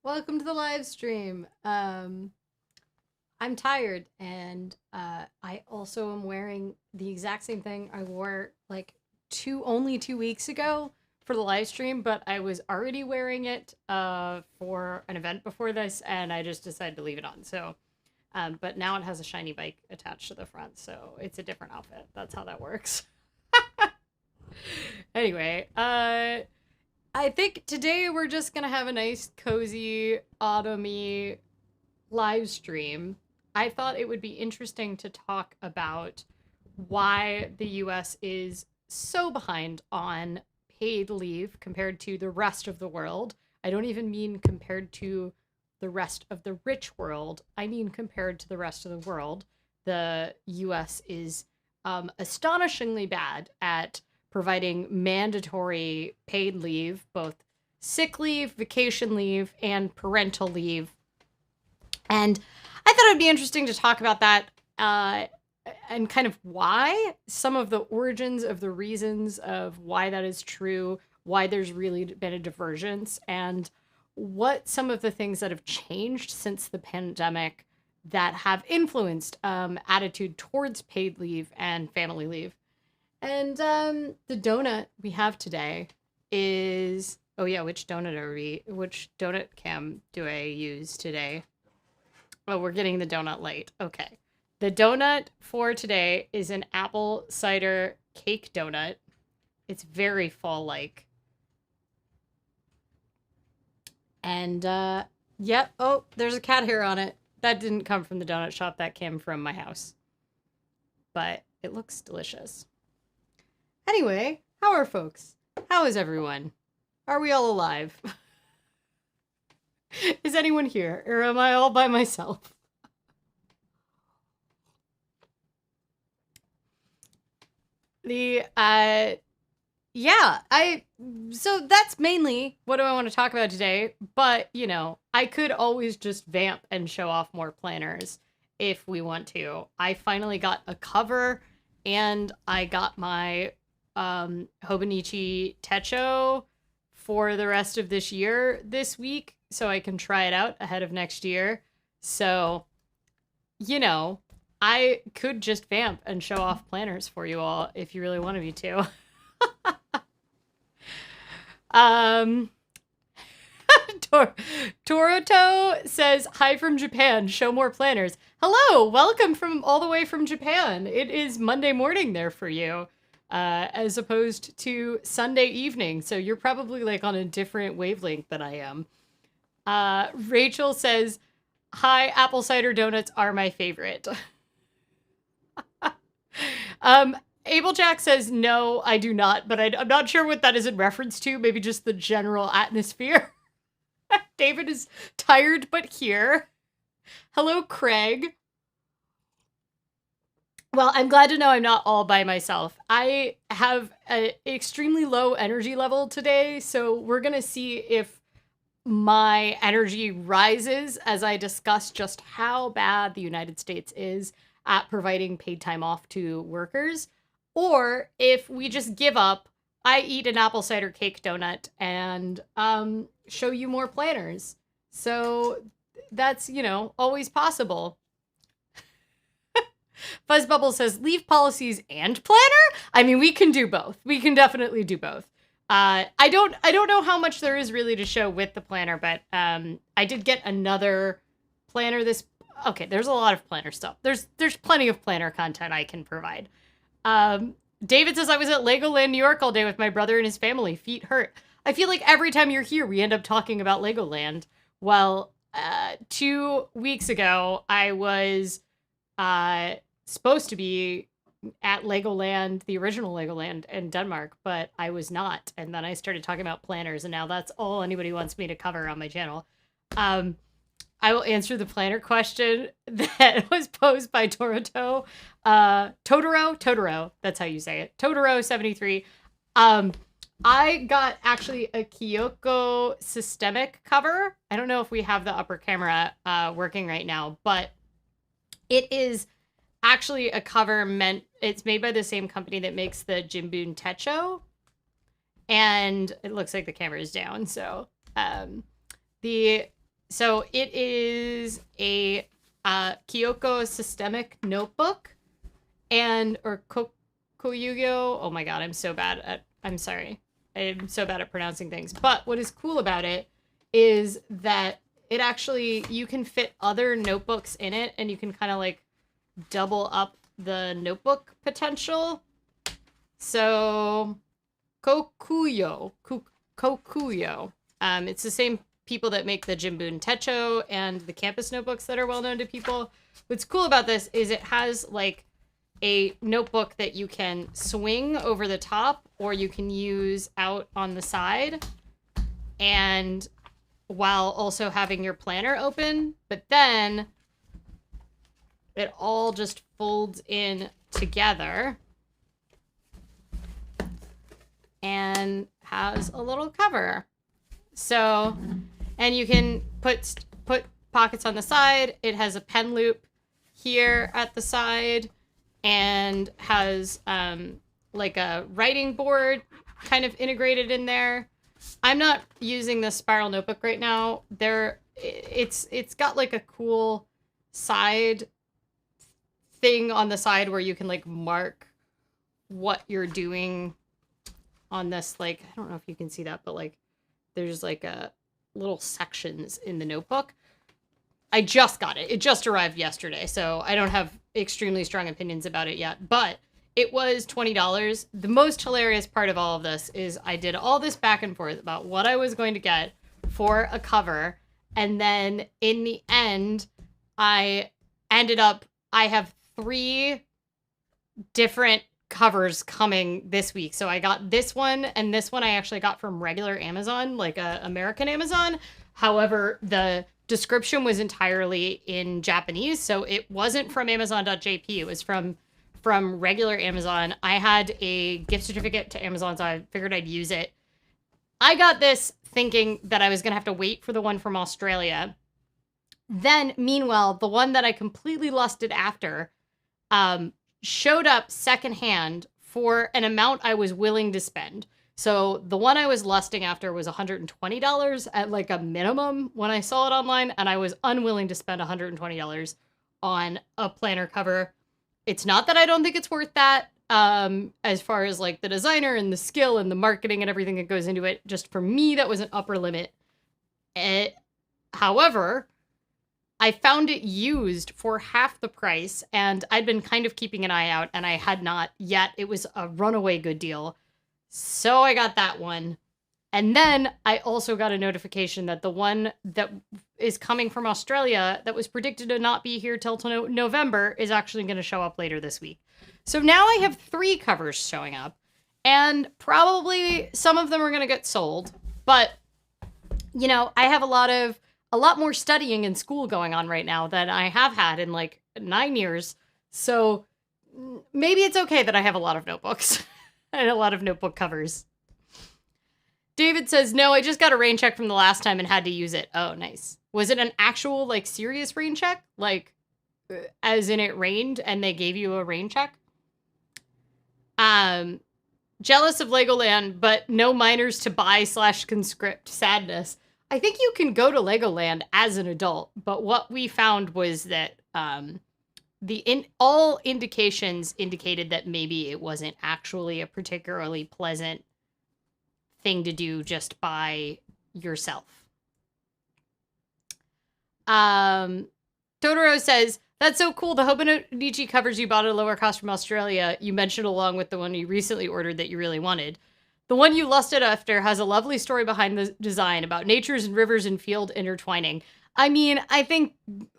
Welcome to the live stream. I'm tired, and I also am wearing the exact same thing I wore like only 2 weeks ago for the live stream, but I was already wearing it for an event before this, and I just decided to leave it on. So, but now it has a shiny bike attached to the front, so it's a different outfit. That's how that works. Anyway, I think today we're just gonna have a nice, cozy, autumny live stream. I thought it would be interesting to talk about why the US is so behind on paid leave compared to the rest of the world. I don't even mean compared to the rest of the rich world. I mean compared to the rest of the world. The US is astonishingly bad at providing mandatory paid leave, both sick leave, vacation leave, and parental leave. And I thought it would be interesting to talk about that and kind of why, some of the origins of the reasons of why that is true, why there's really been a divergence, and what some of the things that have changed since the pandemic that have influenced attitude towards paid leave and family leave. And the donut we have today is... Oh yeah, which donut cam do I use today? Oh, we're getting the donut late. Okay. The donut for today is an apple cider cake donut. It's very fall-like. And, yep. Oh, there's a cat hair on it. That didn't come from the donut shop. That came from my house. But it looks delicious. Anyway, how are folks? How is everyone? Are we all alive? Is anyone here? Or am I all by myself? So that's mainly what do I want to talk about today. But, you know, I could always just vamp and show off more planners if we want to. I finally got a cover and I got my Hobonichi Techo for the rest of this year this week, so I can try it out ahead of next year. So, you know, I could just vamp and show off planners for you all if you really wanted me to. Toroto says, hi from Japan, show more planners. Hello, welcome from all the way from Japan. It is Monday morning there for you. As opposed to Sunday evening. So you're probably like on a different wavelength than I am. Rachel says, hi, apple cider donuts are my favorite. Ablejack says, no, I do not, but I'm not sure what that is in reference to. Maybe just the general atmosphere. David is tired, but here. Hello, Craig. Well, I'm glad to know I'm not all by myself. I have an extremely low energy level today, so we're going to see if my energy rises as I discuss just how bad the United States is at providing paid time off to workers, or if we just give up, I eat an apple cider cake donut, and show you more planners. So that's, you know, always possible. Fuzzbubble says, leave policies and planner? I mean, we can do both. We can definitely do both. I don't know how much there is really to show with the planner, but I did get another planner okay, there's a lot of planner stuff. There's plenty of planner content I can provide. David says, I was at Legoland, New York all day with my brother and his family. Feet hurt. I feel like every time you're here, we end up talking about Legoland. Well, 2 weeks ago, I was supposed to be at Legoland, the original Legoland in Denmark, but I was not. And then I started talking about planners, and now that's all anybody wants me to cover on my channel. I will answer the planner question that was posed by Toroto. Totoro, that's how you say it. Totoro73. I got actually a Kyoko systemic cover. I don't know if we have the upper camera working right now, but it is actually a cover it's made by the same company that makes the Jibun Techo. And it looks like the camera is down. So the So it is a Kyoko systemic notebook or Kokuyo. Oh my god, I'm sorry. I'm so bad at pronouncing things. But what is cool about it is that it actually, you can fit other notebooks in it, and you can kind of like double up the notebook potential. So Kokuyo. It's the same people that make the Jibun Techo and the campus notebooks that are well known to people. What's cool about this is it has like a notebook that you can swing over the top, or you can use out on the side, and while also having your planner open, but then it all just folds in together and has a little cover. So, and you can put pockets on the side. It has a pen loop here at the side, and has like a writing board kind of integrated in there. I'm not using the spiral notebook right now. It's got like a cool side thing on the side where you can like mark what you're doing on this. Like, I don't know if you can see that, but like there's like a little sections in the notebook. I just got it. It just arrived yesterday, so I don't have extremely strong opinions about it yet, but it was $20. The most hilarious part of all of this is I did all this back and forth about what I was going to get for a cover, and then in the end, I have 3 different covers coming this week. So I got this one, and this one I actually got from regular Amazon, like American Amazon. However, the description was entirely in Japanese, so it wasn't from Amazon.jp. It was from regular Amazon. I had a gift certificate to Amazon, so I figured I'd use it. I got this thinking that I was going to have to wait for the one from Australia. Then, meanwhile, the one that I completely lusted after showed up secondhand for an amount I was willing to spend. So the one I was lusting after was $120 at like a minimum when I saw it online, and I was unwilling to spend $120 on a planner cover. It's not that I don't think it's worth that, as far as like the designer and the skill and the marketing and everything that goes into it. Just for me, that was an upper limit. However, I found it used for half the price, and I'd been kind of keeping an eye out, and I had not yet. It was a runaway good deal. So I got that one. And then I also got a notification that the one that is coming from Australia that was predicted to not be here till November is actually going to show up later this week. So now I have 3 covers showing up, and probably some of them are going to get sold. But, you know, I have a lot more studying in school going on right now than I have had in like 9 years. So maybe it's okay that I have a lot of notebooks and a lot of notebook covers. David says, no, I just got a rain check from the last time and had to use it. Oh, nice. Was it an actual, like, serious rain check? Like, as in it rained and they gave you a rain check? Jealous of Legoland, but no minors to buy / conscript. Sadness. I think you can go to Legoland as an adult, but what we found was that all indications indicated that maybe it wasn't actually a particularly pleasant thing to do just by yourself. Totoro says, that's so cool. The Hobonichi covers you bought at a lower cost from Australia, you mentioned along with the one you recently ordered that you really wanted. The one you lusted after has a lovely story behind the design about natures and rivers and field intertwining. I mean, I think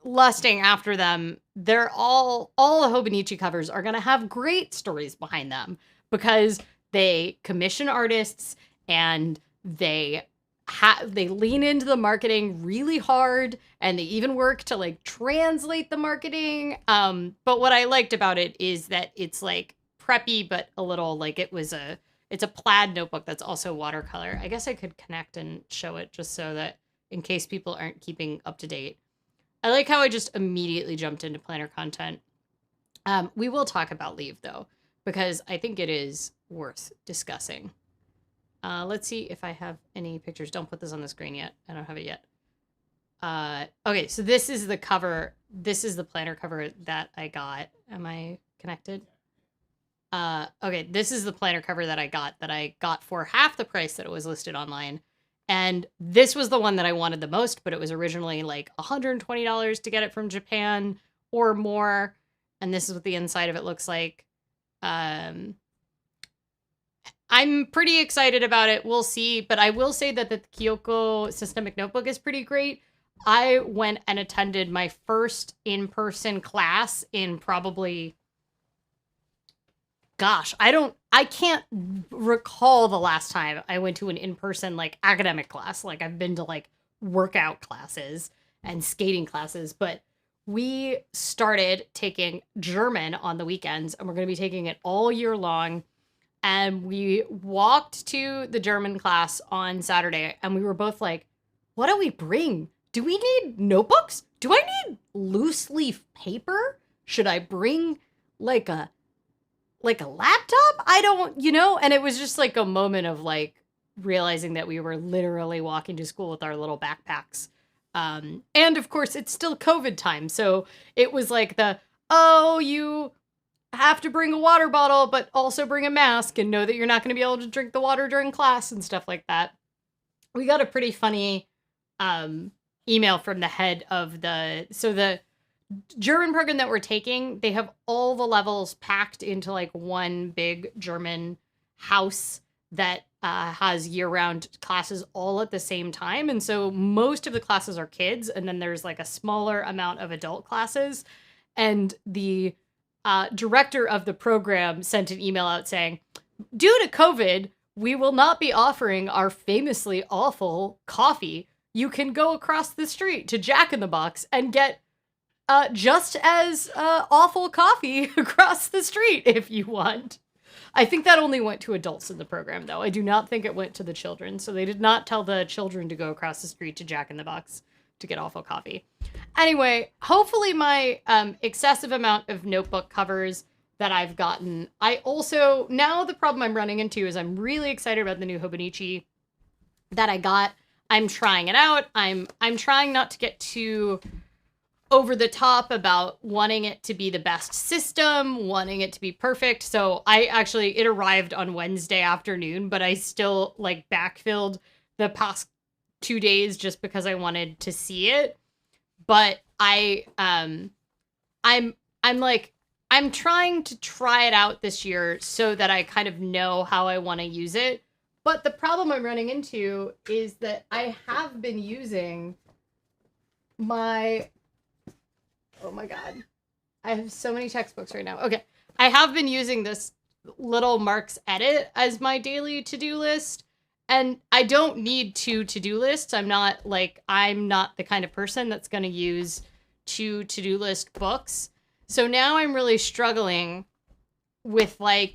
lusting after them, they're all the Hobonichi covers are going to have great stories behind them because they commission artists and they lean into the marketing really hard, and they even work to like translate the marketing. But what I liked about it is that it's like preppy, but a little like it's a plaid notebook that's also watercolor. I guess I could connect and show it just so that in case people aren't keeping up to date. I like how I just immediately jumped into planner content. We will talk about leave though, because I think it is worth discussing. Let's see if I have any pictures. Don't put this on the screen yet. I don't have it yet. Okay, so this is the cover. This is the planner cover that I got. Am I connected? Okay, this is the planner cover that I got for half the price that it was listed online. And this was the one that I wanted the most, but it was originally like $120 to get it from Japan or more. And this is what the inside of it looks like. I'm pretty excited about it. We'll see. But I will say that the Kyoko Systemic Notebook is pretty great. I went and attended my first in-person class in probably... Gosh, I can't recall the last time I went to an in-person, like, academic class. Like, I've been to, like, workout classes and skating classes, but we started taking German on the weekends, and we're going to be taking it all year long. And we walked to the German class on Saturday, and we were both like, what do we bring? Do we need notebooks? Do I need loose leaf paper? Should I bring, like a laptop? I don't, and it was just like a moment of like realizing that we were literally walking to school with our little backpacks. And of course it's still COVID time. So it was like you have to bring a water bottle, but also bring a mask and know that you're not going to be able to drink the water during class and stuff like that. We got a pretty funny, email from the head of the German program that we're taking. They have all the levels packed into like one big German house that has year-round classes all at the same time. And so most of the classes are kids, and then there's like a smaller amount of adult classes. And the director of the program sent an email out saying, due to COVID, we will not be offering our famously awful coffee. You can go across the street to Jack in the Box and get just as awful coffee across the street if you want. I think that only went to adults in the program, though. I do not think it went to the children. So they did not tell the children to go across the street to Jack in the Box to get awful coffee. Anyway, hopefully my excessive amount of notebook covers that I've gotten. I also, now the problem I'm running into is I'm really excited about the new Hobonichi that I got. I'm trying it out. I'm trying not to get too over the top about wanting it to be the best system, wanting it to be perfect. So it arrived on Wednesday afternoon, but I still like backfilled the past 2 days just because I wanted to see it. But I'm trying to try it out this year so that I kind of know how I want to use it. But the problem I'm running into is that I have been using oh my God, I have so many textbooks right now. Okay, I have been using this little Mark's Edit as my daily to-do list, and I don't need 2 to-do lists. I'm not the kind of person that's going to use 2 to-do list books. So now I'm really struggling with what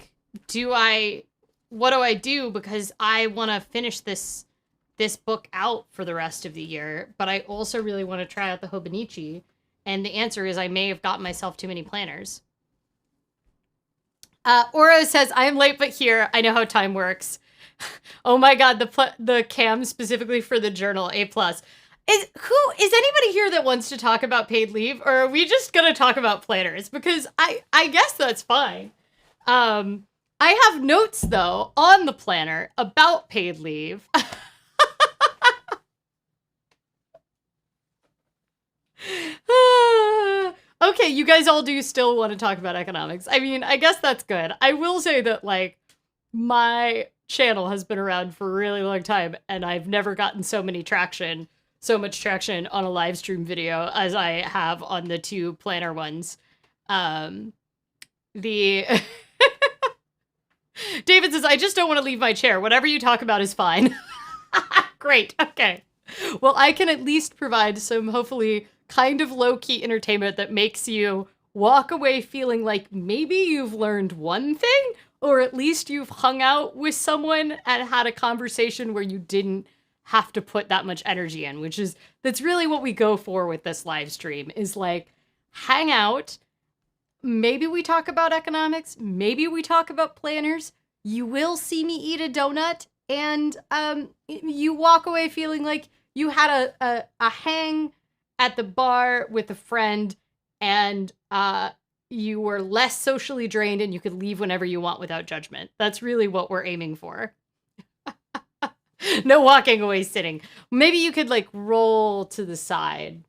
do I do? Because I want to finish this book out for the rest of the year, but I also really want to try out the Hobonichi. And the answer is I may have gotten myself too many planners. Oro says, I am late but here. I know how time works. Oh my God, the cam specifically for the journal, A+. Is anybody here that wants to talk about paid leave, or are we just gonna talk about planners? Because I guess that's fine. I have notes though on the planner about paid leave. Okay, you guys all do still want to talk about economics. I mean, I guess that's good. I will say that my channel has been around for a really long time, and I've never gotten so much traction on a live stream video as I have on the 2 planner ones. David says, I just don't want to leave my chair. Whatever you talk about is fine. Great. Okay. Well, I can at least provide some hopefully kind of low-key entertainment that makes you walk away feeling like maybe you've learned one thing, or at least you've hung out with someone and had a conversation where you didn't have to put that much energy in, that's really what we go for with this live stream, is hang out. Maybe we talk about economics. Maybe we talk about planners. You will see me eat a donut, and you walk away feeling like you had a hang at the bar with a friend and you were less socially drained and you could leave whenever you want without judgment. That's really what we're aiming for. No walking away sitting. Maybe you could like roll to the side.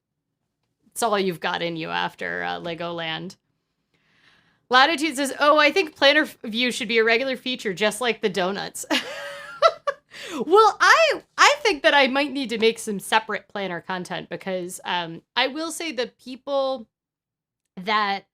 It's all you've got in you after Legoland. Latitude says, oh, I think planner view should be a regular feature, just like the donuts. Well, I think that I might need to make some separate planner content because I will say the people that,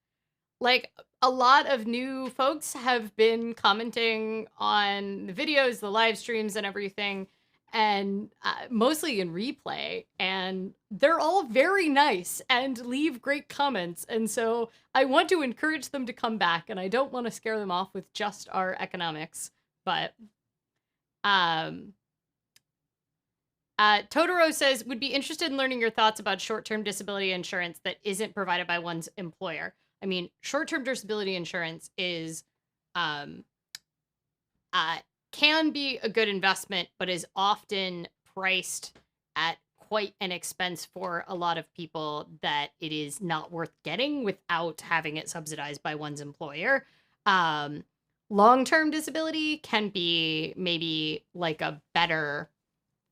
like, a lot of new folks have been commenting on the videos, the live streams and everything, and mostly in replay, and they're all very nice and leave great comments, and so I want to encourage them to come back, and I don't want to scare them off with just our economics, but Totoro says, would be interested in learning your thoughts about short-term disability insurance that isn't provided by one's employer. I mean, short-term disability insurance is can be a good investment, but is often priced at quite an expense for a lot of people that it is not worth getting without having it subsidized by one's employer. Long-term disability can be maybe like a better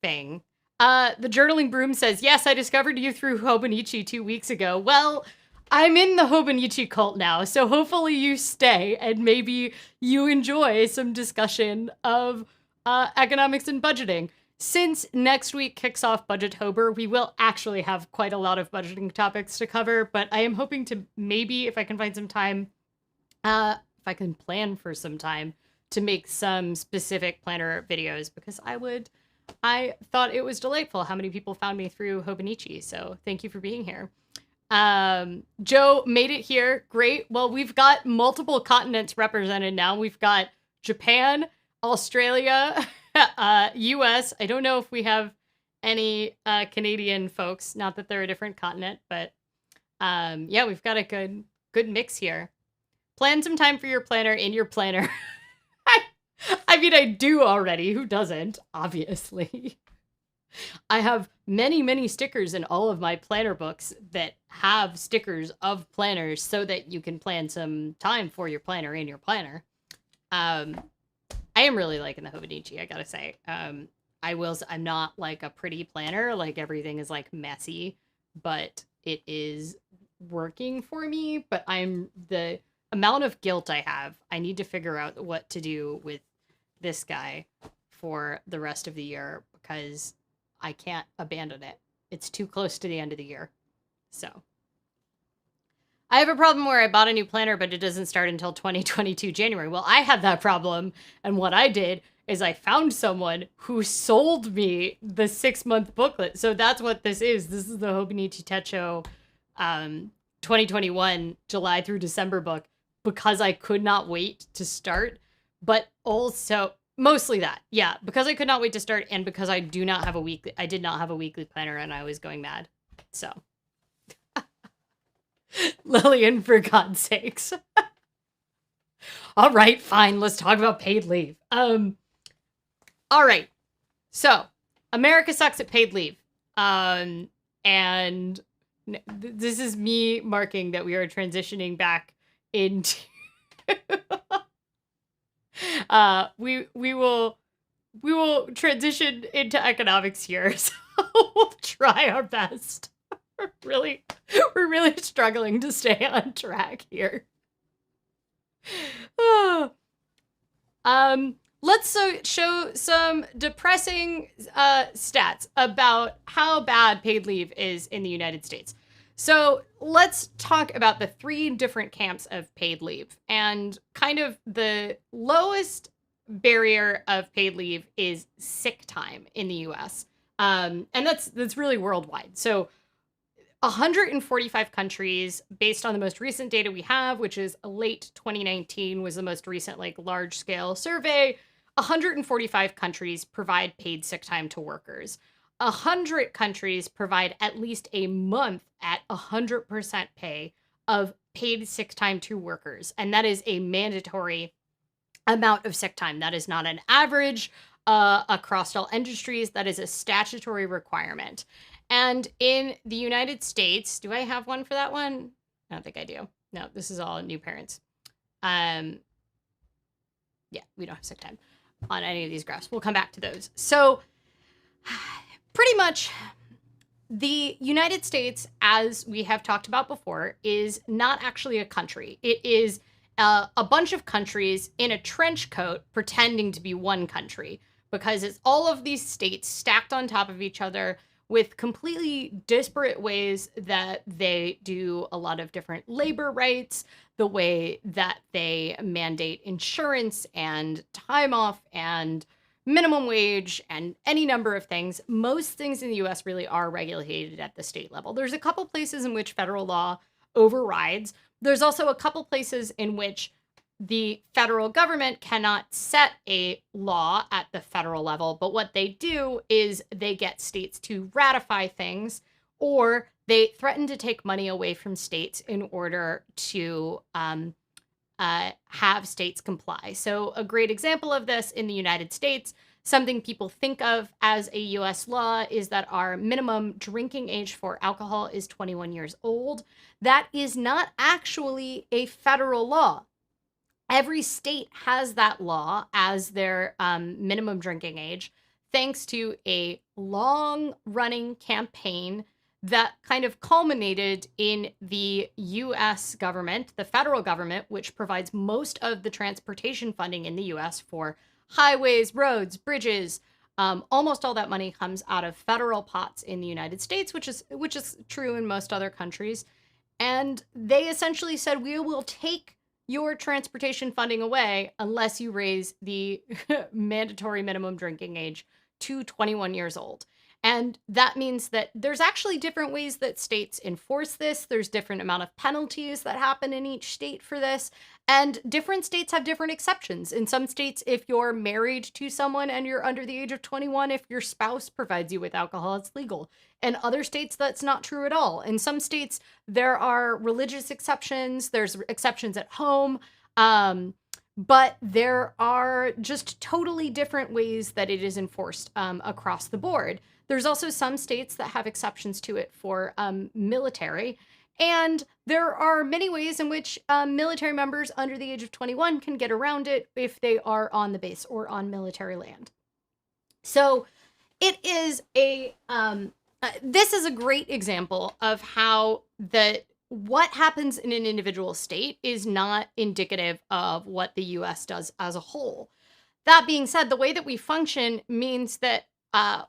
thing. The Journaling Broom says, yes, I discovered you through Hobonichi 2 weeks ago. Well, I'm in the Hobonichi cult now, so hopefully you stay and maybe you enjoy some discussion of economics and budgeting. Since next week kicks off Budgetober, we will actually have quite a lot of budgeting topics to cover, but I am hoping to maybe, if I can find some time, if I can plan for some time, to make some specific planner videos, because I thought it was delightful how many people found me through Hobonichi, so thank you for being here. Joe made it here. Great. Well, we've got multiple continents represented now. We've got Japan, Australia, US. I don't know if we have any Canadian folks, not that they're a different continent, but yeah, we've got a good mix here. Plan some time for your planner in your planner. I mean, I do already. Who doesn't? Obviously. I have many, many stickers in all of my planner books that have stickers of planners so that you can plan some time for your planner in your planner. I am really liking the Hobonichi, I gotta say. I'm not like a pretty planner, like everything is like messy, but it is working for me. But the amount of guilt I need to figure out what to do with this guy for the rest of the year because I can't abandon it. It's too close to the end of the year. So I have a problem where I bought a new planner, but it doesn't start until 2022 January. Well, I had that problem. And what I did is I found someone who sold me the 6-month booklet. So that's what this is. This is the Hobonichi Techo 2021 July through December book, because I could not wait to start, but also mostly that. Yeah, because I could not wait to start and because I did not have a weekly planner and I was going mad. So Lillian, for God's sakes. All right, fine. Let's talk about paid leave. All right. So America sucks at paid leave. And this is me marking that we are transitioning back into we will transition into economics here, so we'll try our best. We're really struggling to stay on track here. Let's show some depressing stats about how bad paid leave is in the United States. So let's talk about the 3 different camps of paid leave. And kind of the lowest barrier of paid leave is sick time in the US. And that's really worldwide. So 145 countries, based on the most recent data we have, which is late 2019 was the most recent like large scale survey. 145 countries provide paid sick time to workers. 100 countries provide at least a month at 100% pay of paid sick time to workers. And that is a mandatory amount of sick time. That is not an average across all industries. That is a statutory requirement. And in the United States, do I have one for that one? I don't think I do. No, this is all new parents. Yeah, we don't have sick time on any of these graphs. We'll come back to those. So pretty much the United States, as we have talked about before, is not actually a country. It is a bunch of countries in a trench coat pretending to be one country, because it's all of these states stacked on top of each other with completely disparate ways that they do a lot of different labor rights, the way that they mandate insurance and time off and minimum wage and any number of things. Most things in the US really are regulated at the state level. There's a couple places in which federal law overrides. There's also a couple places in which the federal government cannot set a law at the federal level, but what they do is they get states to ratify things, or they threaten to take money away from states in order to have states comply. So a great example of this in the United States, something people think of as a US law, is that our minimum drinking age for alcohol is 21 years old. That is not actually a federal law. Every state has that law as their minimum drinking age, thanks to a long-running campaign that kind of culminated in the US government, the federal government, which provides most of the transportation funding in the US for highways, roads, bridges. Almost all that money comes out of federal pots in the United States, which is true in most other countries. And they essentially said, we will take your transportation funding away unless you raise the mandatory minimum drinking age to 21 years old. And that means that there's actually different ways that states enforce this. There's different amount of penalties that happen in each state for this. And different states have different exceptions. In some states, if you're married to someone and you're under the age of 21, if your spouse provides you with alcohol, it's legal. In other states, that's not true at all. In some states, there are religious exceptions. There's exceptions at home. But there are just totally different ways that it is enforced across the board. There's also some states that have exceptions to it for military. And there are many ways in which military members under the age of 21 can get around it if they are on the base or on military land. So it is this is a great example of how what happens in an individual state is not indicative of what the US does as a whole. That being said, the way that we function means that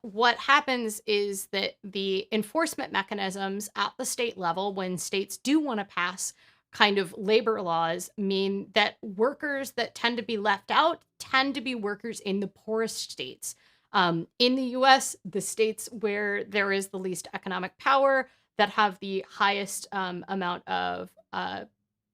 what happens is that the enforcement mechanisms at the state level, when states do want to pass kind of labor laws, mean that workers that tend to be left out tend to be workers in the poorest states. In the US, the states where there is the least economic power, that have the highest amount of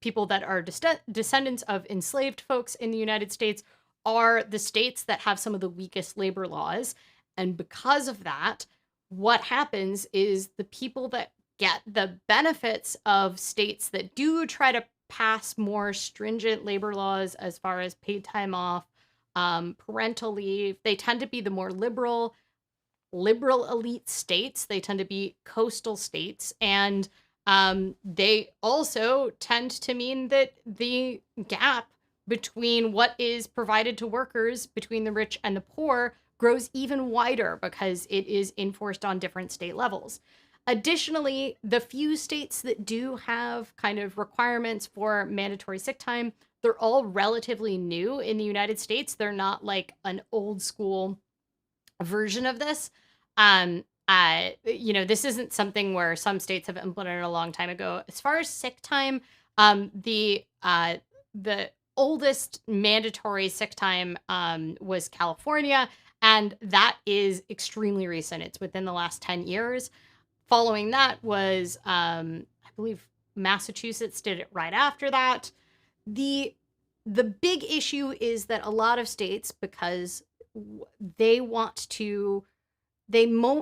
people that are descendants of enslaved folks in the United States, are the states that have some of the weakest labor laws. And because of that, what happens is the people that get the benefits of states that do try to pass more stringent labor laws as far as paid time off, parental leave, they tend to be the more liberal elite states. They tend to be coastal states. And they also tend to mean that the gap between what is provided to workers between the rich and the poor grows even wider because it is enforced on different state levels. Additionally, the few states that do have kind of requirements for mandatory sick time, they're all relatively new in the United States. They're not like an old school version of this. This isn't something where some states have implemented a long time ago. As far as sick time, the oldest mandatory sick time was California, and that is extremely recent. It's within the last 10 years. Following that was, I believe, Massachusetts did it right after that. The big issue is that a lot of states, because they want to,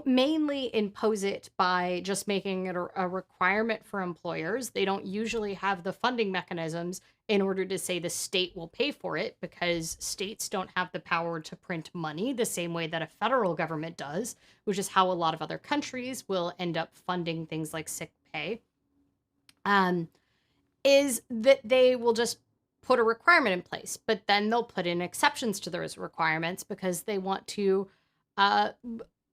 mainly impose it by just making it a requirement for employers. They don't usually have the funding mechanisms in order to say the state will pay for it, because states don't have the power to print money the same way that a federal government does, which is how a lot of other countries will end up funding things like sick pay, is that they will just put a requirement in place, but then they'll put in exceptions to those requirements because they want to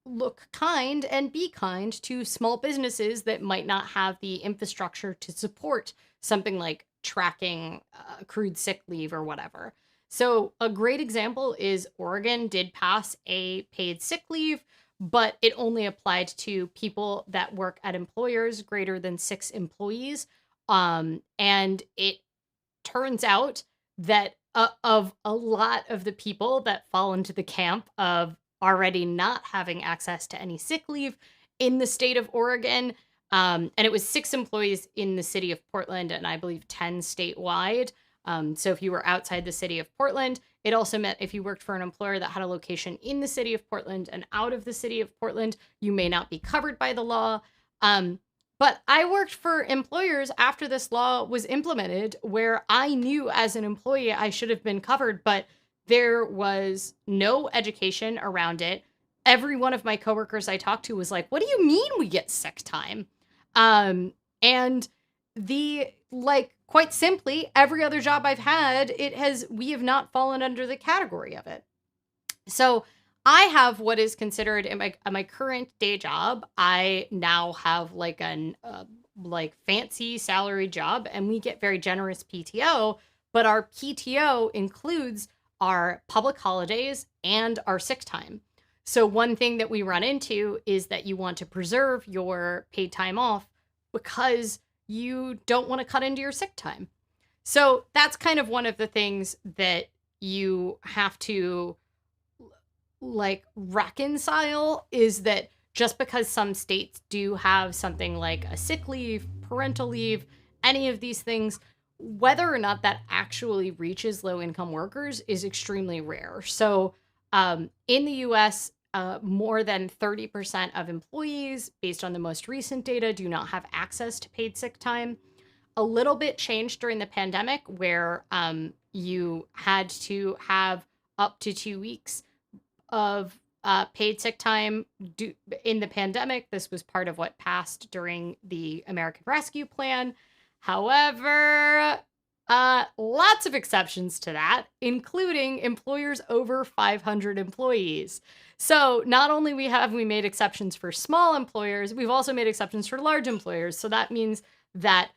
look kind and be kind to small businesses that might not have the infrastructure to support something like tracking accrued sick leave or whatever. So a great example is Oregon did pass a paid sick leave, but it only applied to people that work at employers greater than 6 employees. And it turns out that of a lot of the people that fall into the camp of already not having access to any sick leave in the state of Oregon, and it was 6 employees in the city of Portland, and I believe 10 statewide. So if you were outside the city of Portland, it also meant if you worked for an employer that had a location in the city of Portland and out of the city of Portland, you may not be covered by the law. But I worked for employers after this law was implemented where I knew as an employee I should have been covered, but there was no education around it. Every one of my coworkers I talked to was like, "What do you mean we get sick time?" And quite simply, every other job I've had, we have not fallen under the category of it. So I have what is considered in my current day job. I now have like an fancy salary job, and we get very generous PTO, but our PTO includes our public holidays and our sick time. So one thing that we run into is that you want to preserve your paid time off because you don't want to cut into your sick time. So that's kind of one of the things that you have to reconcile, is that just because some states do have something like a sick leave, parental leave, any of these things, whether or not that actually reaches low-income workers is extremely rare. So in the US, more than 30% of employees, based on the most recent data, do not have access to paid sick time. A little bit changed during the pandemic, where you had to have up to 2 weeks of paid sick time in the pandemic. This was part of what passed during the American Rescue Plan. However, lots of exceptions to that, including employers over 500 employees. So not only have we made exceptions for small employers, we've also made exceptions for large employers. So that means that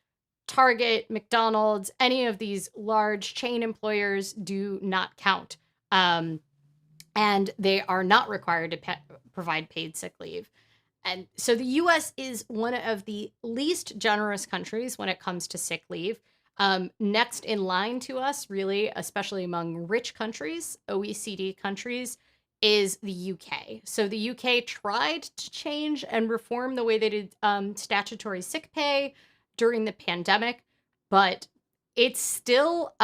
Target, McDonald's, any of these large chain employers do not count. And they are not required to provide paid sick leave. And so the US is one of the least generous countries when it comes to sick leave. Next in line to us, really, especially among rich countries, OECD countries, is the UK. So the UK tried to change and reform the way they did statutory sick pay during the pandemic, but it's still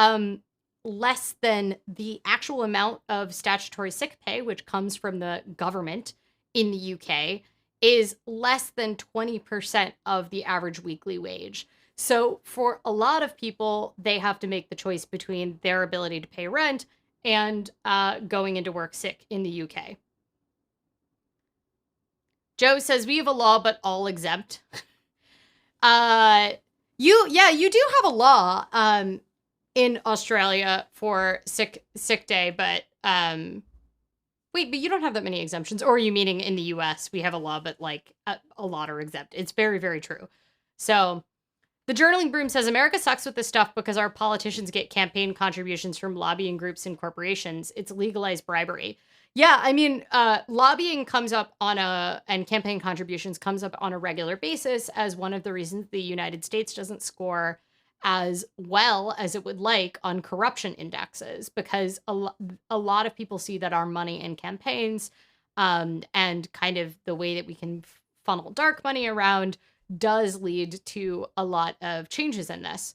less than the actual amount of statutory sick pay, which comes from the government in the UK, is less than 20% of the average weekly wage. So for a lot of people, they have to make the choice between their ability to pay rent and going into work sick in the UK. Joe says, we have a law, but all exempt. You do have a law in Australia for sick day, but wait, but you don't have that many exemptions. Or are you meaning in the US we have a law, but a lot are exempt? It's very, very true. So the Journaling Broom says, America sucks with this stuff because our politicians get campaign contributions from lobbying groups and corporations. It's legalized bribery. Yeah, I mean, lobbying comes up and campaign contributions comes up on a regular basis as one of the reasons the United States doesn't score as well as it would like on corruption indexes, because a lot of people see that our money in campaigns and kind of the way that we can funnel dark money around does lead to a lot of changes in this.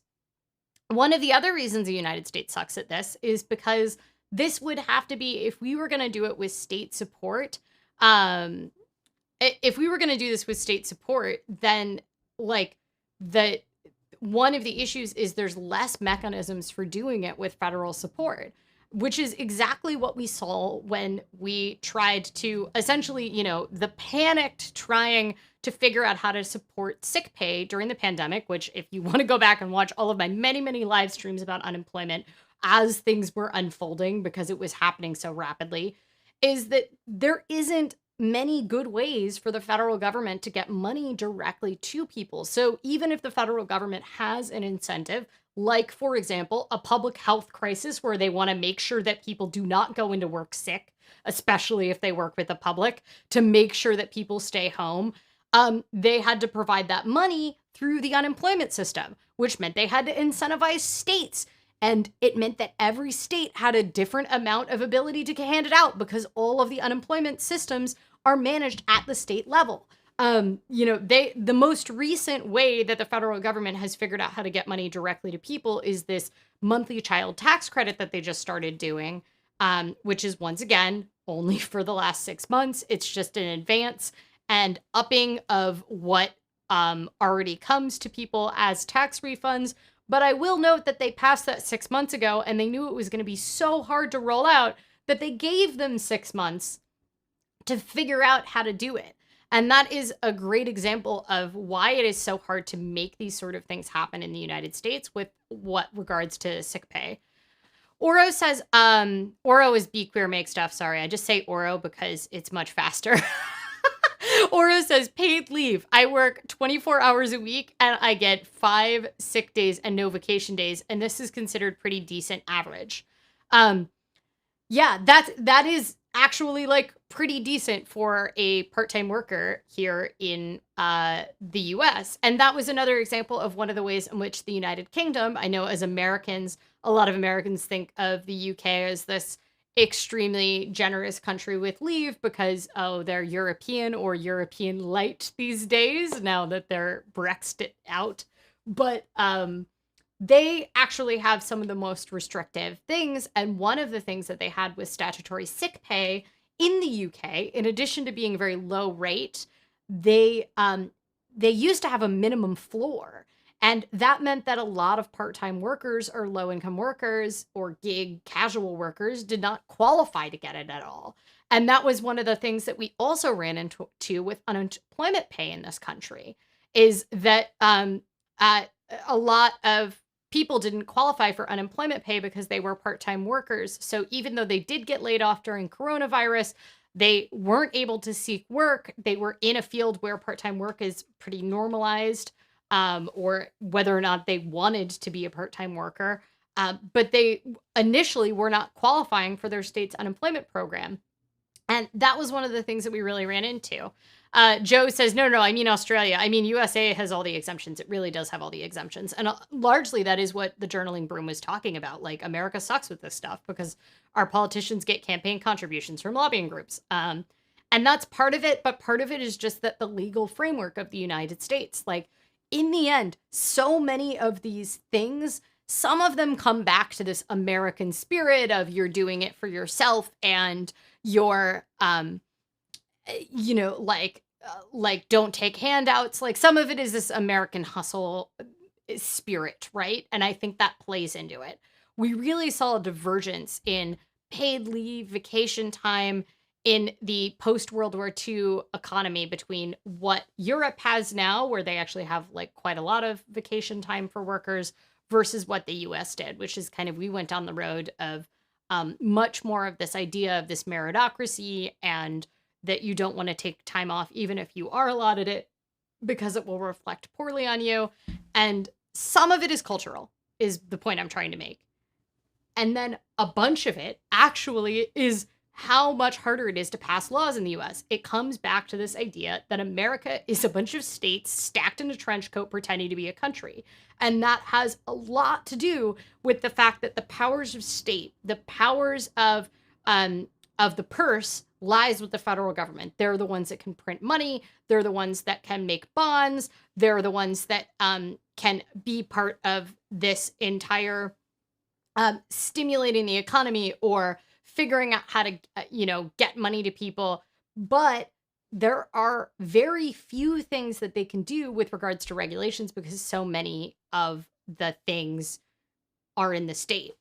One of the other reasons the United States sucks at this is because this would have to be, if we were going to do it with state support, if we were going to do this with state support, then one of the issues is there's less mechanisms for doing it with federal support, which is exactly what we saw when we tried to essentially, the panicked trying to figure out how to support sick pay during the pandemic, which if you want to go back and watch all of my many, many live streams about unemployment as things were unfolding because it was happening so rapidly, is that there isn't many good ways for the federal government to get money directly to people. So even if the federal government has an incentive, like, for example, a public health crisis where they want to make sure that people do not go into work sick, especially if they work with the public, to make sure that people stay home, they had to provide that money through the unemployment system, which meant they had to incentivize states. And it meant that every state had a different amount of ability to hand it out because all of the unemployment systems are managed at the state level. The most recent way that the federal government has figured out how to get money directly to people is this monthly child tax credit that they just started doing, which is, once again, only for the last 6 months. It's just an advance and upping of what already comes to people as tax refunds. But I will note that they passed that 6 months ago, and they knew it was going to be so hard to roll out that they gave them 6 months to figure out how to do it. And that is a great example of why it is so hard to make these sort of things happen in the United States with what regards to sick pay. Oro says, Oro is Be Queer Make Stuff. Sorry, I just say Oro because it's much faster. Oro says, paid leave. I work 24 hours a week and I get 5 sick days and no vacation days. And this is considered pretty decent average. Yeah, that is actually like pretty decent for a part-time worker here in the US. And that was another example of one of the ways in which the United Kingdom, I know as Americans, a lot of Americans think of the UK as this extremely generous country with leave because, they're European or European light these days now that they're Brexit out. But they actually have some of the most restrictive things. And one of the things that they had was statutory sick pay in the UK. In addition to being very low rate, they used to have a minimum floor. And that meant that a lot of part-time workers or low-income workers or gig casual workers did not qualify to get it at all. And that was one of the things that we also ran into with unemployment pay in this country, is that a lot of people didn't qualify for unemployment pay because they were part-time workers. So even though they did get laid off during coronavirus, they weren't able to seek work. They were in a field where part-time work is pretty normalized, or whether or not they wanted to be a part-time worker. But they initially were not qualifying for their state's unemployment program. And that was one of the things that we really ran into. Joe says, no, I mean Australia. I mean, USA has all the exemptions. It really does have all the exemptions. And largely that is what the journaling broom was talking about. Like, America sucks with this stuff because our politicians get campaign contributions from lobbying groups. And that's part of it. But part of it is just that the legal framework of the United States, like, in the end, so many of these things, some of them come back to this American spirit of you're doing it for yourself and you're, like don't take handouts. Like, some of it is this American hustle spirit, right? And I think that plays into it. We really saw a divergence in paid leave, vacation time, in the post-World War II economy between what Europe has now, where they actually have like quite a lot of vacation time for workers, versus what the US did, which is kind of, we went down the road of much more of this idea of this meritocracy, and that you don't want to take time off even if you are allotted it because it will reflect poorly on you. And some of it is cultural, is the point I'm trying to make. And then a bunch of it actually is how much harder it is to pass laws in the US. It comes back to this idea that America is a bunch of states stacked in a trench coat pretending to be a country. And that has a lot to do with the fact that the powers of state, the powers of the purse, lies with the federal government. They're the ones that can print money. They're the ones that can make bonds. They're the ones that can be part of this entire stimulating the economy or figuring out how to, get money to people. But there are very few things that they can do with regards to regulations because so many of the things are in the state.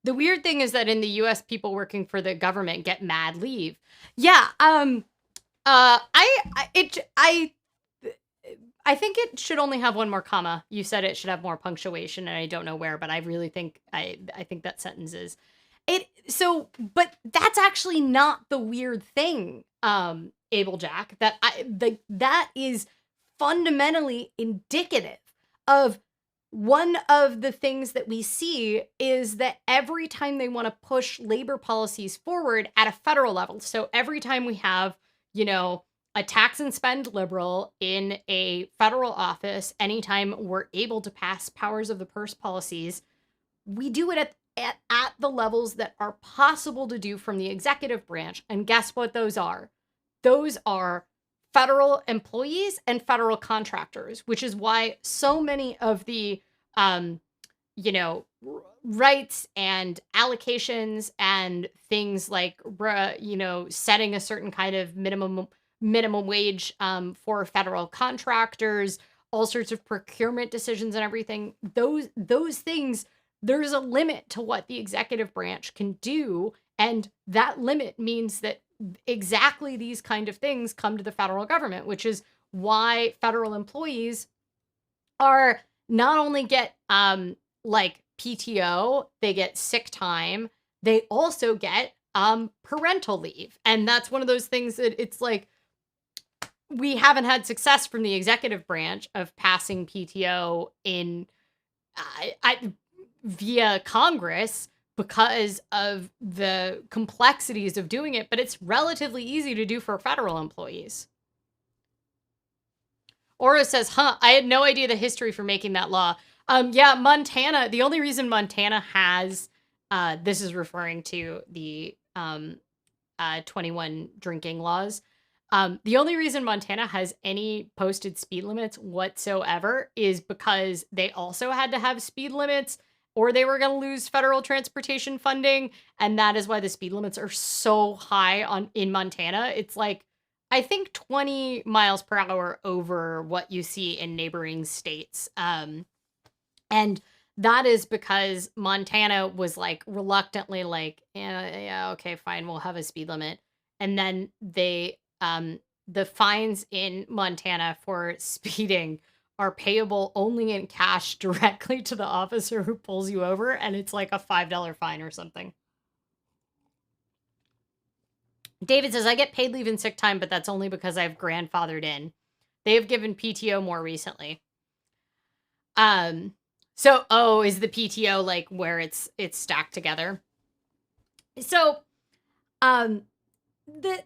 The weird thing is that in the US, people working for the government get mad leave. Yeah, I think it should only have one more comma. You said it should have more punctuation, and I don't know where, but I really think I think that sentence is it. So, but that's actually not the weird thing, Ablejack. That is fundamentally indicative of one of the things that we see is that every time they want to push labor policies forward at a federal level, so every time we have, a tax and spend liberal in a federal office, anytime we're able to pass powers of the purse policies, we do it at the levels that are possible to do from the executive branch. And guess what those are? Those are federal employees and federal contractors, which is why so many of the, rights and allocations and things like, setting a certain kind of minimum wage for federal contractors, all sorts of procurement decisions and everything. Those things, there's a limit to what the executive branch can do. And that limit means that exactly these kind of things come to the federal government, which is why federal employees are not only get PTO, they get sick time, they also get parental leave. And that's one of those things that it's like we haven't had success from the executive branch of passing PTO in via Congress because of the complexities of doing it, but it's relatively easy to do for federal employees. Aura says, I had no idea the history for making that law. Yeah, Montana, the only reason Montana has, this is referring to the 21 drinking laws. The only reason Montana has any posted speed limits whatsoever is because they also had to have speed limits or they were going to lose federal transportation funding. And that is why the speed limits are so high in Montana. It's like, I think 20 miles per hour over what you see in neighboring states. And that is because Montana was like reluctantly like, yeah, okay, fine, we'll have a speed limit. And then they, the fines in Montana for speeding are payable only in cash directly to the officer who pulls you over. And it's like a $5 fine or something. David says, I get paid leave and sick time, but that's only because I've grandfathered in. They have given PTO more recently. So, is the PTO like where it's stacked together? So, the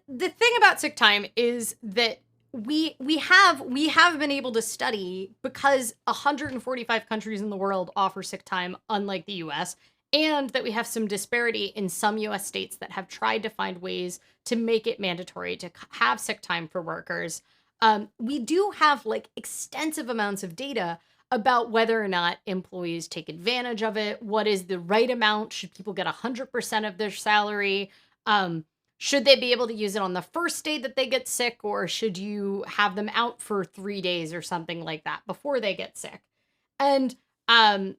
thing about sick time is that we have been able to study because 145 countries in the world offer sick time, unlike the US, and that we have some disparity in some US states that have tried to find ways to make it mandatory to have sick time for workers. We do have like extensive amounts of data about whether or not employees take advantage of it. What is the right amount? Should people get 100% of their salary? Should they be able to use it on the first day that they get sick, or should you have them out for 3 days or something like that before they get sick? And, in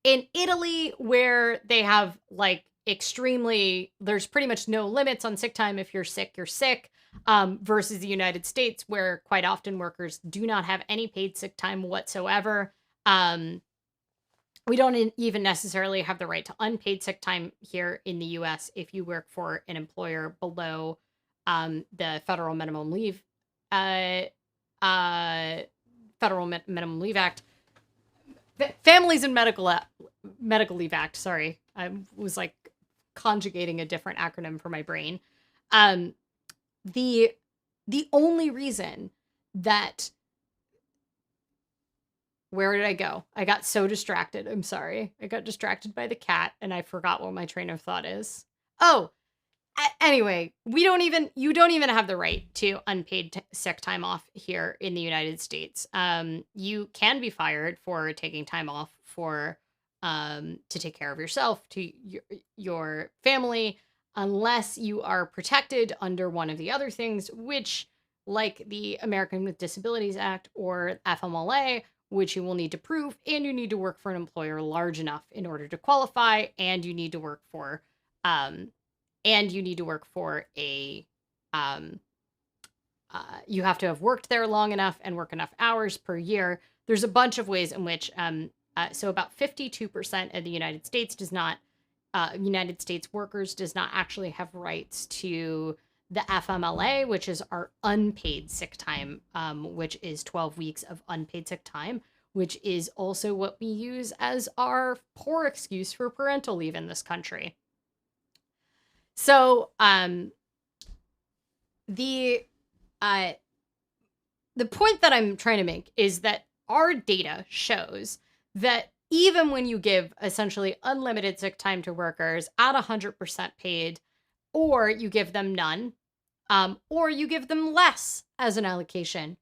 Italy, where they have like there's pretty much no limits on sick time. If you're sick, you're sick. Versus the United States, where quite often workers do not have any paid sick time whatsoever. We don't even necessarily have the right to unpaid sick time here in the US if you work for an employer below the federal minimum leave, minimum leave act, Families and Medical Leave Act. Sorry, I was like conjugating a different acronym for my brain. The only reason that, where did I go? I got so distracted. I'm sorry. I got distracted by the cat and I forgot what my train of thought is. Oh, anyway, you don't even have the right to unpaid sick time off here in the United States. You can be fired for taking time off to take care of yourself, to your family, unless you are protected under one of the other things, which, like the American with Disabilities Act or FMLA, which you will need to prove, and you need to work for an employer large enough in order to qualify, and you need to work for a you have to have worked there long enough and work enough hours per year. There's a bunch of ways in which so about 52% of the United States United States workers does not actually have rights to the FMLA, which is our unpaid sick time, which is 12 weeks of unpaid sick time, which is also what we use as our poor excuse for parental leave in this country. So the point that I'm trying to make is that our data shows that even when you give essentially unlimited sick time to workers at 100% paid, or you give them none, or you give them less as an allocation,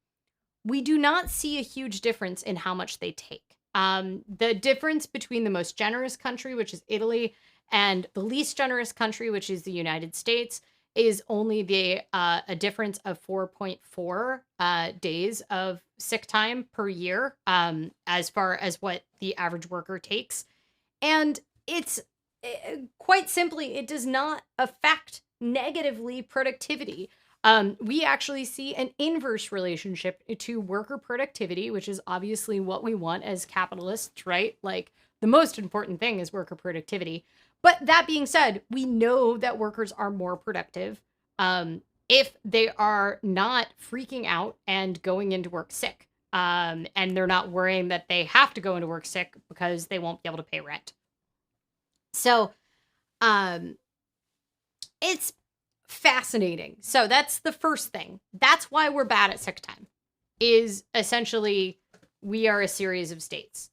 we do not see a huge difference in how much they take. The difference between the most generous country, which is Italy, and the least generous country, which is the United States, is only a difference of 4.4 days of sick time per year, as far as what the average worker takes. And it's quite simply, it does not affect negatively productivity. We actually see an inverse relationship to worker productivity, which is obviously what we want as capitalists, right? Like, the most important thing is worker productivity. But that being said, we know that workers are more productive if they are not freaking out and going into work sick. And they're not worrying that they have to go into work sick because they won't be able to pay rent. So it's fascinating. So that's the first thing. That's why we're bad at sick time, is essentially we are a series of states.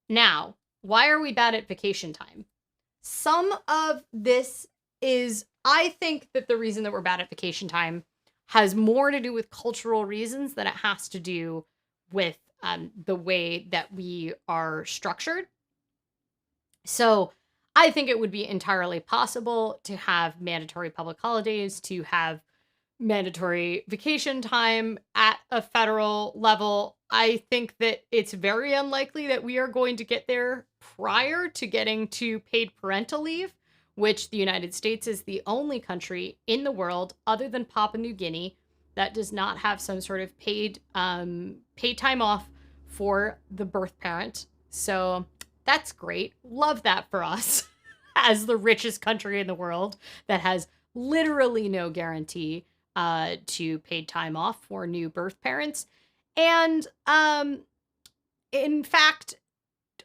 Now, why are we bad at vacation time? Some of this is, I think that the reason that we're bad at vacation time has more to do with cultural reasons than it has to do with the way that we are structured. So I think it would be entirely possible to have mandatory public holidays, to have mandatory vacation time at a federal level. I think that it's very unlikely that we are going to get there prior to getting to paid parental leave, which the United States is the only country in the world other than Papua New Guinea that does not have some sort of paid time off for the birth parent. So that's great. Love that for us as the richest country in the world that has literally no guarantee to paid time off for new birth parents. And in fact,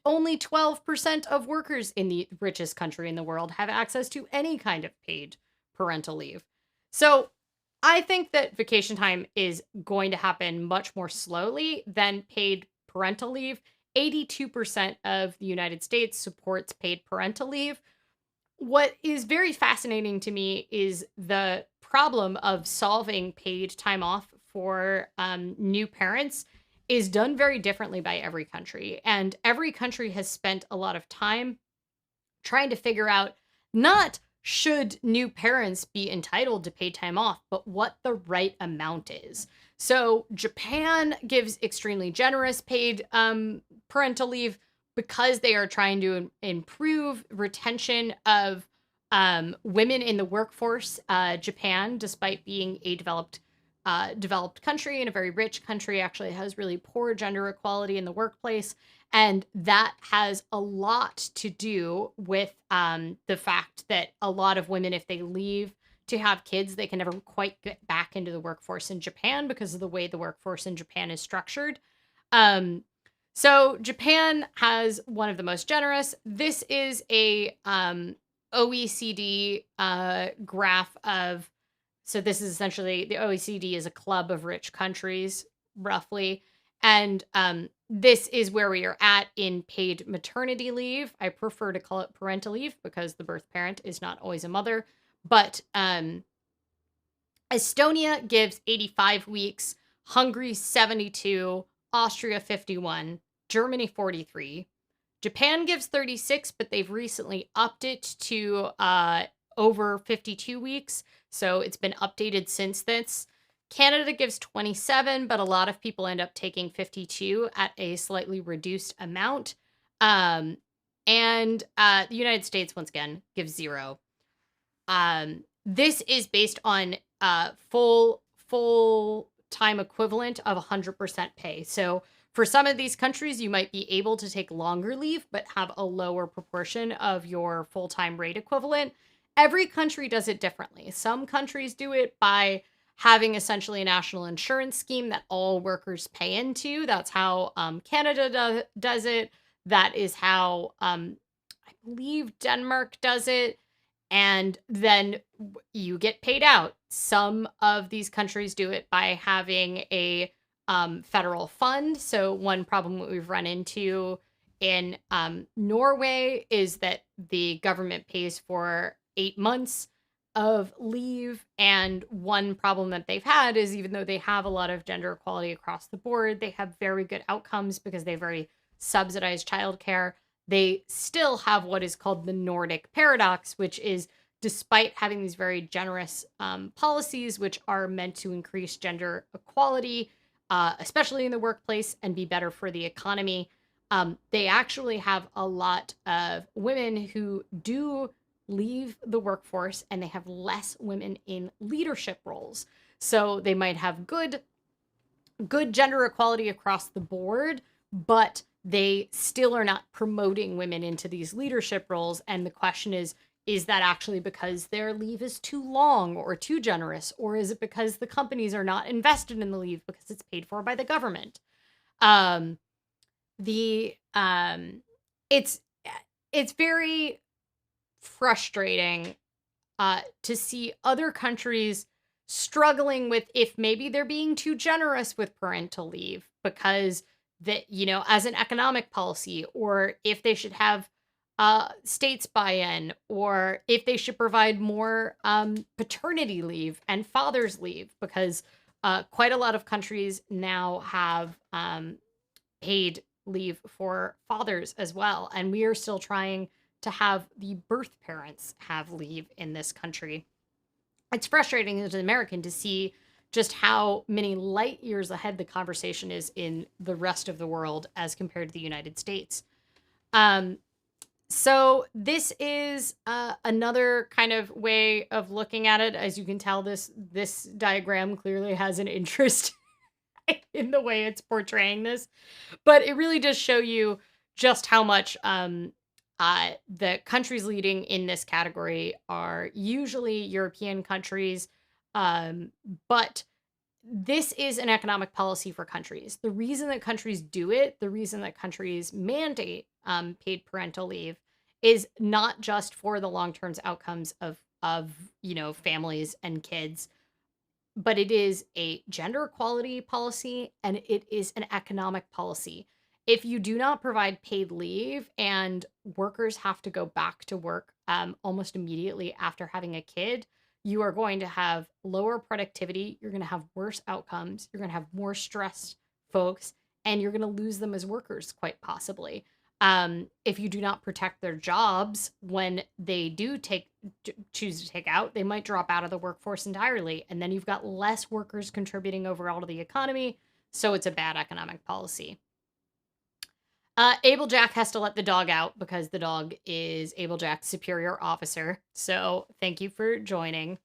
only 12% of workers in the richest country in the world have access to any kind of paid parental leave. So I think that vacation time is going to happen much more slowly than paid parental leave. 82% of the United States supports paid parental leave. What is very fascinating to me is the problem of solving paid time off for new parents is done very differently by every country. And every country has spent a lot of time trying to figure out not should new parents be entitled to paid time off, but what the right amount is. So Japan gives extremely generous paid parental leave because they are trying to improve retention of women in the workforce. Japan, despite being a developed country and a very rich country, actually has really poor gender equality in the workplace. And that has a lot to do with the fact that a lot of women, if they leave to have kids, they can never quite get back into the workforce in Japan because of the way the workforce in Japan is structured. So Japan has one of the most generous. This is a OECD graph of, so this is essentially, the OECD is a club of rich countries, roughly. And this is where we are at in paid maternity leave. I prefer to call it parental leave because the birth parent is not always a mother. But Estonia gives 85 weeks, Hungary 72, Austria 51, Germany 43. Japan gives 36, but they've recently upped it to over 52 weeks. So it's been updated since this. Canada gives 27, but a lot of people end up taking 52 at a slightly reduced amount. And the United States, once again, gives 0. This is based on full time equivalent of 100% pay. So for some of these countries, you might be able to take longer leave, but have a lower proportion of your full-time rate equivalent. Every country does it differently. Some countries do it by having essentially a national insurance scheme that all workers pay into. That's how Canada does it. That is how I believe Denmark does it. And then you get paid out. Some of these countries do it by having a federal fund. So one problem that we've run into in Norway is that the government pays for 8 months of leave. And one problem that they've had is, even though they have a lot of gender equality across the board, they have very good outcomes because they have very subsidized childcare. They still have what is called the Nordic paradox, which is, despite having these very generous policies, which are meant to increase gender equality, especially in the workplace, and be better for the economy, they actually have a lot of women who do leave the workforce, and they have less women in leadership roles. So they might have good gender equality across the board, but they still are not promoting women into these leadership roles. And the question is that actually because their leave is too long or too generous? Or is it because the companies are not invested in the leave because it's paid for by the government? It's very frustrating to see other countries struggling with if maybe they're being too generous with parental leave because that, as an economic policy, or if they should have states buy-in, or if they should provide more paternity leave and father's leave, because quite a lot of countries now have paid leave for fathers as well. And we are still trying to have the birth parents have leave in this country. It's frustrating as an American to see just how many light years ahead the conversation is in the rest of the world as compared to the United States. So this is another kind of way of looking at it. As you can tell, this diagram clearly has an interest in the way it's portraying this, but it really does show you just how much the countries leading in this category are usually European countries, but this is an economic policy for countries. The reason that countries do it, the reason that countries mandate paid parental leave, is not just for the long-term outcomes of families and kids, but it is a gender equality policy, and it is an economic policy. If you do not provide paid leave and workers have to go back to work almost immediately after having a kid, you are going to have lower productivity. You're going to have worse outcomes. You're going to have more stressed folks, and you're going to lose them as workers, quite possibly. If you do not protect their jobs when they do choose to take out, they might drop out of the workforce entirely. And then you've got less workers contributing overall to the economy. So it's a bad economic policy. Ablejack has to let the dog out because the dog is Ablejack's superior officer. So thank you for joining.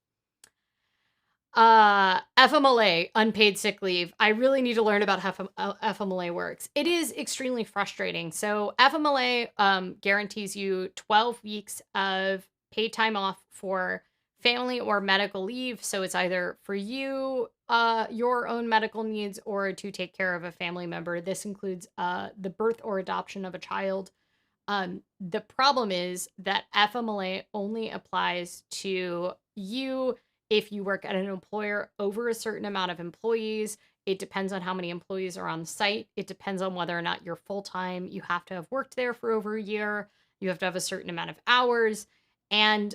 FMLA, unpaid sick leave. I really need to learn about how FMLA works. It is extremely frustrating. So FMLA guarantees you 12 weeks of paid time off for family or medical leave. So it's either for you, your own medical needs, or to take care of a family member. This includes the birth or adoption of a child. The problem is that FMLA only applies to you if you work at an employer over a certain amount of employees. It depends on how many employees are on site. It depends on whether or not you're full-time. You have to have worked there for over a year. You have to have a certain amount of hours. And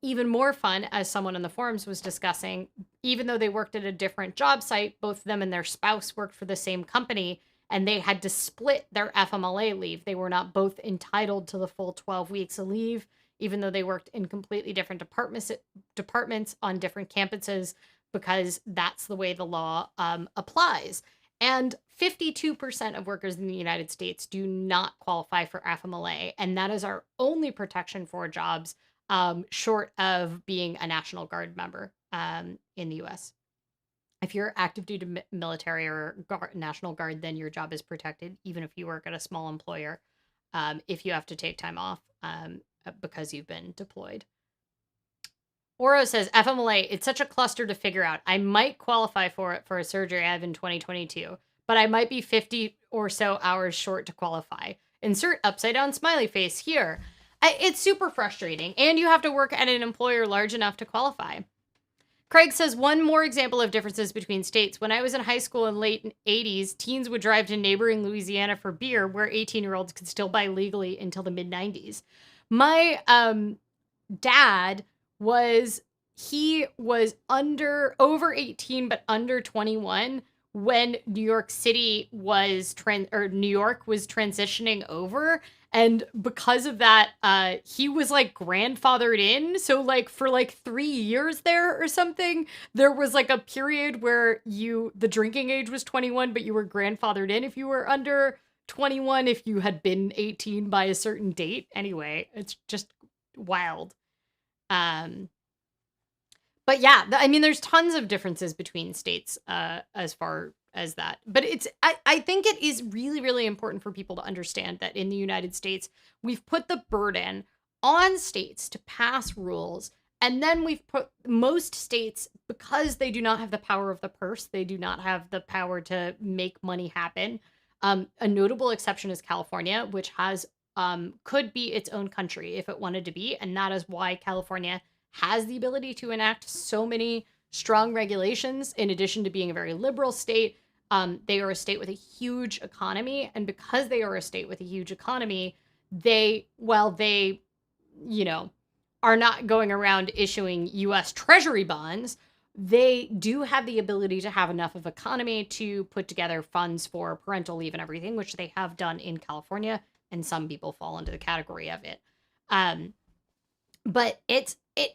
even more fun, as someone in the forums was discussing, even though they worked at a different job site, both of them and their spouse worked for the same company, and they had to split their FMLA leave. They were not both entitled to the full 12 weeks of leave, even though they worked in completely different departments on different campuses. because that's the way the law applies. And 52% of workers in the United States do not qualify for FMLA, and that is our only protection for jobs, short of being a National Guard member in the U.S. If you're active duty military or National Guard, then your job is protected, even if you work at a small employer, if you have to take time off because you've been deployed. Oro says, FMLA, it's such a cluster to figure out. I might qualify for it for a surgery I have in 2022, but I might be 50 or so hours short to qualify. Insert upside down smiley face here. It's super frustrating, and you have to work at an employer large enough to qualify. Craig says, one more example of differences between states. When I was in high school in late 80s, teens would drive to neighboring Louisiana for beer, where 18-year-olds could still buy legally until the mid-90s. My dad was over 18 but under 21 when New York was transitioning over, and because of that he was like grandfathered in. So like for like 3 years there or something, there was like a period where the drinking age was 21 but you were grandfathered in if you were under 21 if you had been 18 by a certain date. Anyway, it's just wild. But yeah, I mean, there's tons of differences between states as far as that. But I think it is really, really important for people to understand that in the United States, we've put the burden on states to pass rules. And then we've put most states, because they do not have the power of the purse, they do not have the power to make money happen. A notable exception is California, which could be its own country if it wanted to be. And that is why California has the ability to enact so many strong regulations. In addition to being a very liberal state, they are a state with a huge economy. And because they are a state with a huge economy, they are not going around issuing US Treasury bonds, they do have the ability to have enough of economy to put together funds for parental leave and everything, which they have done in California, and some people fall into the category of it. But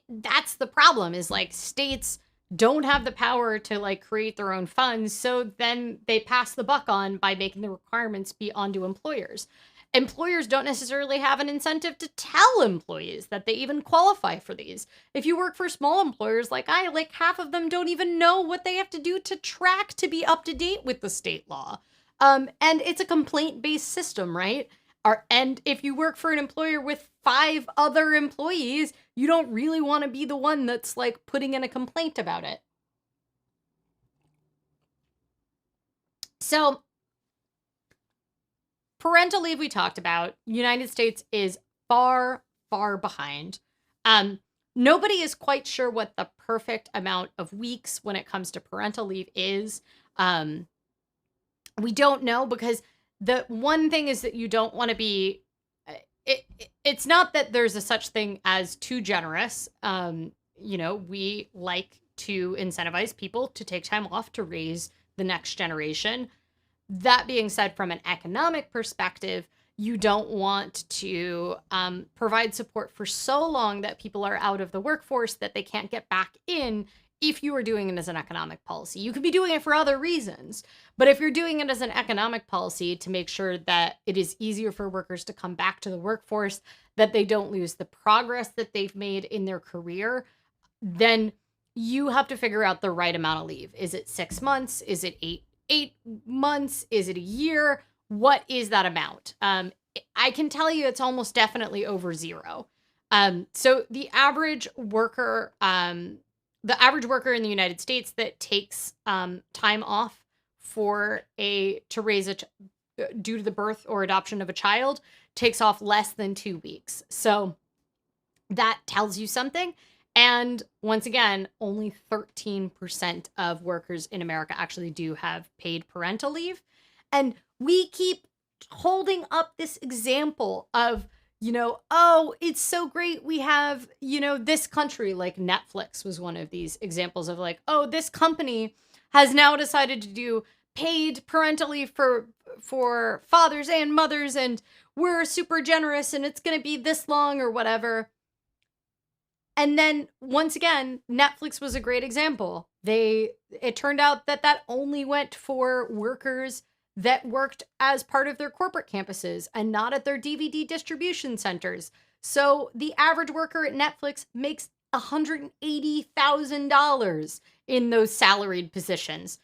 that's the problem, is like states don't have the power to like create their own funds, so then they pass the buck on by making the requirements be onto employers. Employers don't necessarily have an incentive to tell employees that they even qualify for these. If you work for small employers like half of them don't even know what they have to do to track to be up to date with the state law. And it's a complaint-based system, right? And if you work for an employer with 5 other employees, you don't really want to be the one that's like putting in a complaint about it. So parental leave we talked about. United States is far, far behind. Nobody is quite sure what the perfect amount of weeks when it comes to parental leave is. We don't know, because the one thing is that you don't want to be, it's not that there's a such thing as too generous. We like to incentivize people to take time off to raise the next generation. That being said, from an economic perspective, you don't want to provide support for so long that people are out of the workforce that they can't get back in. If you are doing it as an economic policy, you could be doing it for other reasons. But if you're doing it as an economic policy to make sure that it is easier for workers to come back to the workforce, that they don't lose the progress that they've made in their career, then you have to figure out the right amount of leave. Is it 6 months? Is it eight months? Is it a year? What is that amount? I can tell you it's almost definitely over 0. So the average worker in the United States that takes time off to raise due to the birth or adoption of a child takes off less than 2 weeks. So that tells you something. And once again, only 13% of workers in America actually do have paid parental leave. And we keep holding up this example of, oh, it's so great we have, this country, like Netflix was one of these examples of like, oh, this company has now decided to do paid parental leave for fathers and mothers, and we're super generous and it's going to be this long or whatever. And then once again, Netflix was a great example. It turned out that only went for workers that worked as part of their corporate campuses and not at their DVD distribution centers. So the average worker at Netflix makes $180,000 in those salaried positions.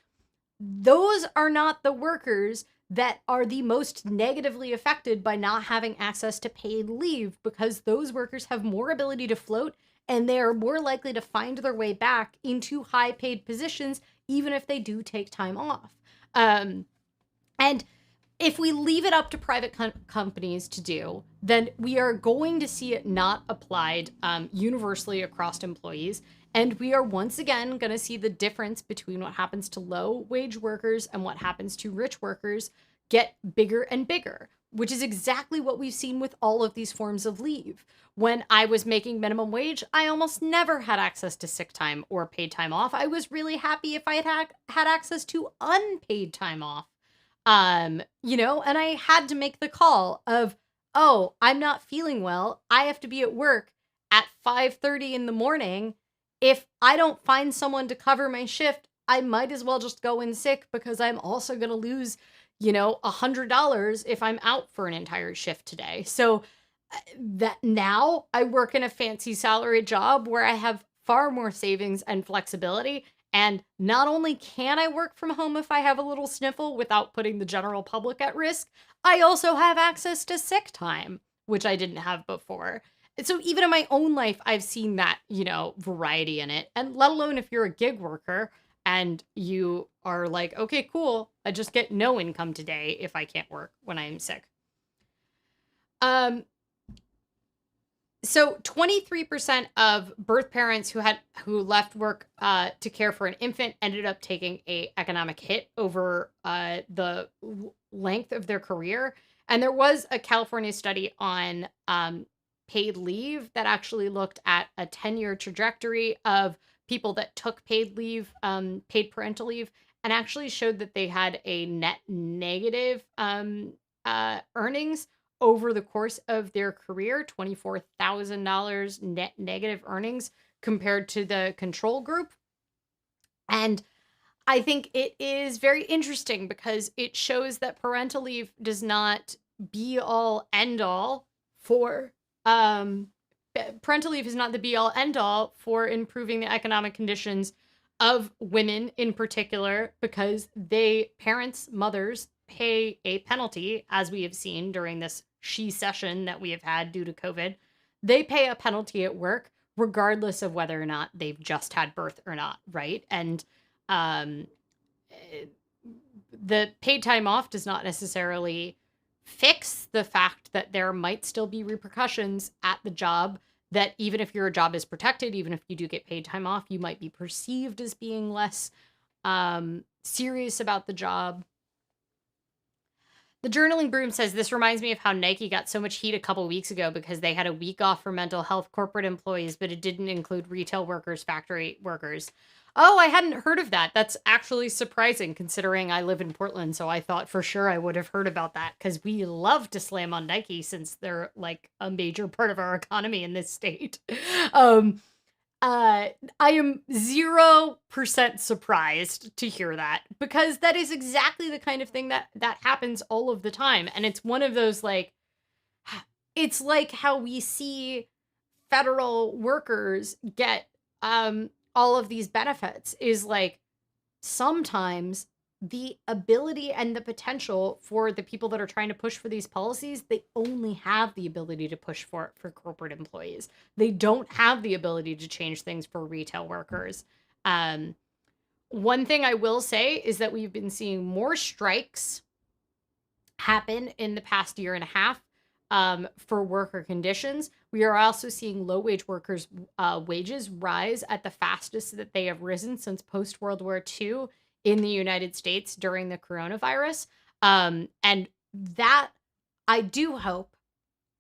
Those are not the workers that are the most negatively affected by not having access to paid leave, because those workers have more ability to float and they are more likely to find their way back into high paid positions, even if they do take time off. And if we leave it up to private companies to do, then we are going to see it not applied universally across employees. And we are once again going to see the difference between what happens to low wage workers and what happens to rich workers get bigger and bigger, which is exactly what we've seen with all of these forms of leave. When I was making minimum wage, I almost never had access to sick time or paid time off. I was really happy if I had access to unpaid time off. And I had to make the call of, oh, I'm not feeling well. I have to be at work at 5:30 in the morning. If I don't find someone to cover my shift, I might as well just go in sick, because I'm also going to lose, $100 if I'm out for an entire shift today. So that now I work in a fancy salaried job where I have far more savings and flexibility. And not only can I work from home if I have a little sniffle without putting the general public at risk, I also have access to sick time, which I didn't have before. And so even in my own life, I've seen that, variety in it. And let alone if you're a gig worker and you are like, okay, cool, I just get no income today if I can't work when I'm sick. So 23% of birth parents who left work to care for an infant ended up taking a economic hit over the length of their career. And there was a California study on paid leave that actually looked at a 10-year trajectory of people that took paid leave, paid parental leave, and actually showed that they had a net negative earnings over the course of their career, $24,000 net negative earnings compared to the control group. And I think it is very interesting because it shows that parental leave does not be all end all for parental leave is not the be all end all for improving the economic conditions of women in particular, because parents, mothers, pay a penalty, as we have seen during this she-session that we have had due to COVID. They pay a penalty at work regardless of whether or not they've just had birth or not, right? And the paid time off does not necessarily fix the fact that there might still be repercussions at the job, that even if your job is protected, even if you do get paid time off, you might be perceived as being less serious about the job. The Journaling Broom says, this reminds me of how Nike got so much heat a couple weeks ago because they had a week off for mental health corporate employees, but it didn't include retail workers, factory workers. Oh, I hadn't heard of that. That's actually surprising considering I live in Portland, so I thought for sure I would have heard about that because we love to slam on Nike since they're like a major part of our economy in this state. I am 0% surprised to hear that, because that is exactly the kind of thing that happens all of the time. And it's one of those, it's like how we see federal workers get all of these benefits is like sometimes the ability and the potential for the people that are trying to push for these policies, they only have the ability to push for it for corporate employees. They don't have the ability to change things for retail workers. One thing I will say is that we've been seeing more strikes happen in the past year and a half for worker conditions. We are also seeing low wage workers' wages rise at the fastest that they have risen since post-World War II in the United States during the coronavirus. And that, I do hope,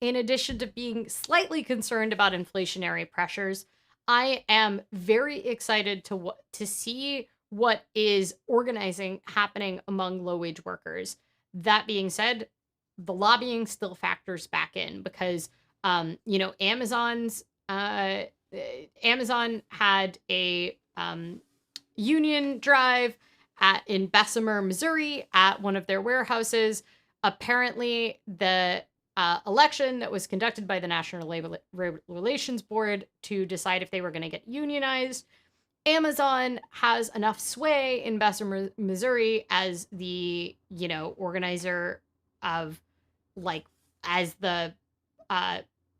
in addition to being slightly concerned about inflationary pressures, I am very excited to see what is organizing happening among low-wage workers. That being said, the lobbying still factors back in because, Amazon's Amazon had a union drive in Bessemer, Missouri, at one of their warehouses. Apparently, the election that was conducted by the National Labor Relations Board to decide if they were going to get unionized, Amazon has enough sway in Bessemer, Missouri as the, organizer of, like, as the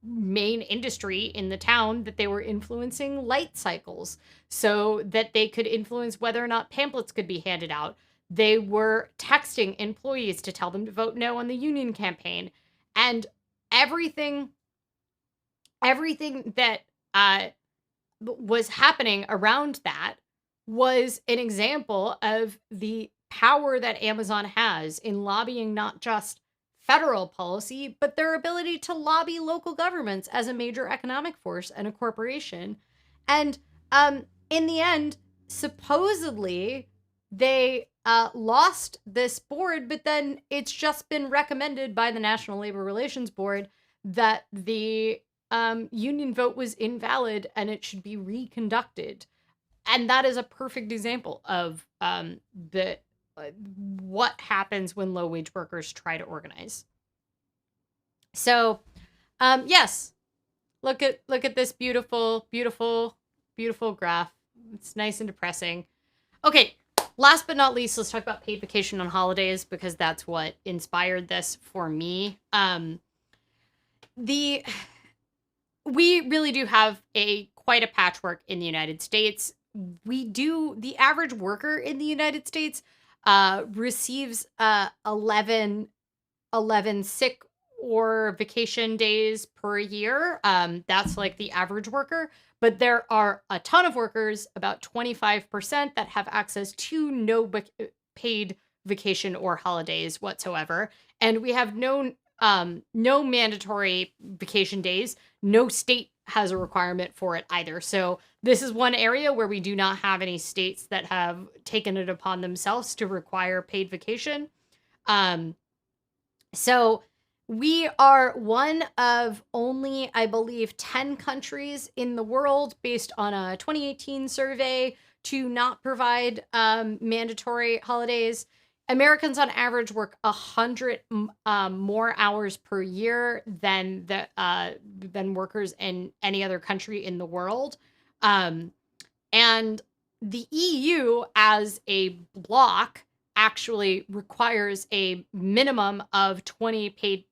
main industry in the town, that they were influencing light cycles so that they could influence whether or not pamphlets could be handed out. They were texting employees to tell them to vote no on the union campaign. And everything that was happening around that was an example of the power that Amazon has in lobbying not just federal policy, but their ability to lobby local governments as a major economic force and a corporation. And in the end, supposedly, they lost this board, but then it's just been recommended by the National Labor Relations Board that the union vote was invalid and it should be reconducted. And that is a perfect example of what happens when low-wage workers try to organize. So, yes, look at this beautiful, beautiful, beautiful graph. It's nice and depressing. Okay, last but not least, let's talk about paid vacation on holidays, because that's what inspired this for me. We really do have quite a patchwork in the United States. The average worker in the United States receives 11 sick or vacation days per year. That's like the average worker. But there are a ton of workers, about 25%, that have access to no paid vacation or holidays whatsoever. And we have no mandatory vacation days. No state has a requirement for it either. So this is one area where we do not have any states that have taken it upon themselves to require paid vacation. So we are one of only, I believe, 10 countries in the world, based on a 2018 survey, to not provide mandatory holidays. Americans on average work 100 more hours per year than workers in any other country in the world. And the EU as a bloc actually requires a minimum of 20 paid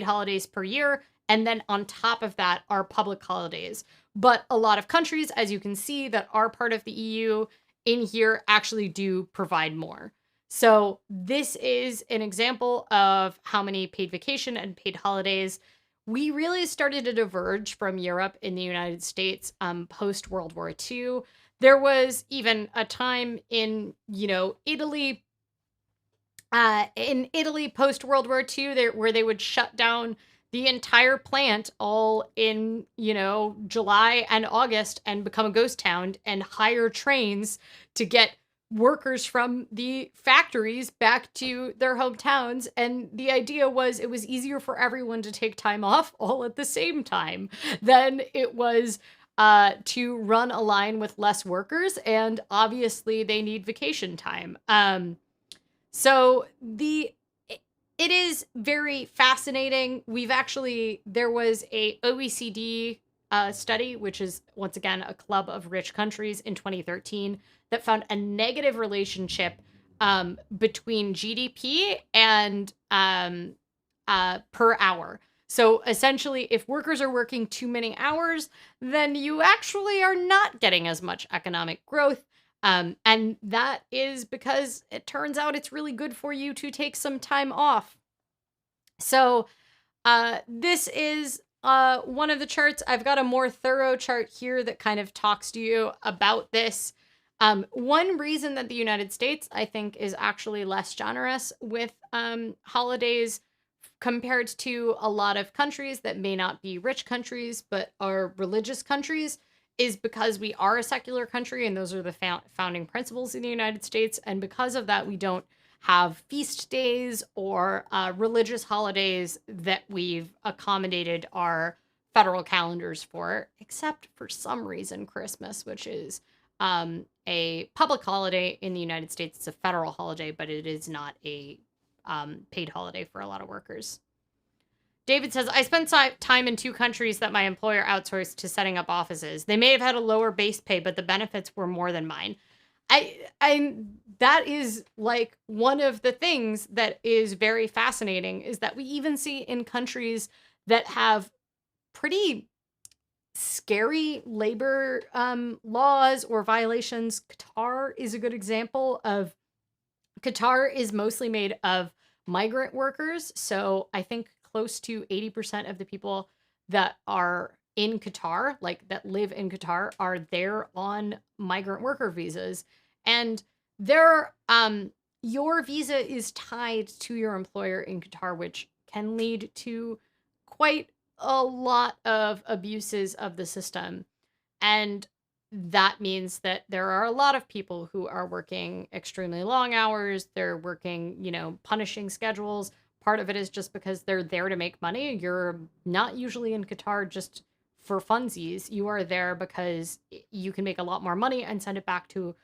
holidays per year. And then on top of that are public holidays. But a lot of countries, as you can see, that are part of the EU in here actually do provide more. So this is an example of how many paid vacation and paid holidays. We really started to diverge from Europe in the United States post World War II. There was even a time in, Italy, post World War II, where they would shut down the entire plant all in, July and August and become a ghost town and hire trains to get workers from the factories back to their hometowns. And the idea was it was easier for everyone to take time off all at the same time than it was to run a line with less workers. And obviously they need vacation time. So it is very fascinating. There was a OECD study, which is, once again, a club of rich countries, in 2013, that found a negative relationship between GDP and per hour. So essentially, if workers are working too many hours, then you actually are not getting as much economic growth. And that is because it turns out it's really good for you to take some time off. So this is one of the charts. I've got a more thorough chart here that kind of talks to you about this. One reason that the United States, I think, is actually less generous with holidays compared to a lot of countries that may not be rich countries, but are religious countries, is because we are a secular country, and those are the founding principles in the United States. And because of that, we don't have feast days or religious holidays that we've accommodated our federal calendars for, except for some reason Christmas, which is a public holiday in the United States. It's a federal holiday, but it is not a paid holiday for a lot of workers. David says, I spent time in 2 countries that my employer outsourced to setting up offices. They may have had a lower base pay, but the benefits were more than mine. I that is like one of the things that is very fascinating, is that we even see in countries that have pretty scary labor laws or violations. Qatar is a good example of. Qatar is mostly made of migrant workers, so I think close to 80% of the people that are in Qatar, like that live in Qatar, are there on migrant worker visas. And your visa is tied to your employer in Qatar, which can lead to quite a lot of abuses of the system. And that means that there are a lot of people who are working extremely long hours. They're working, punishing schedules. Part of it is just because they're there to make money. You're not usually in Qatar just for funsies. You are there because you can make a lot more money and send it back to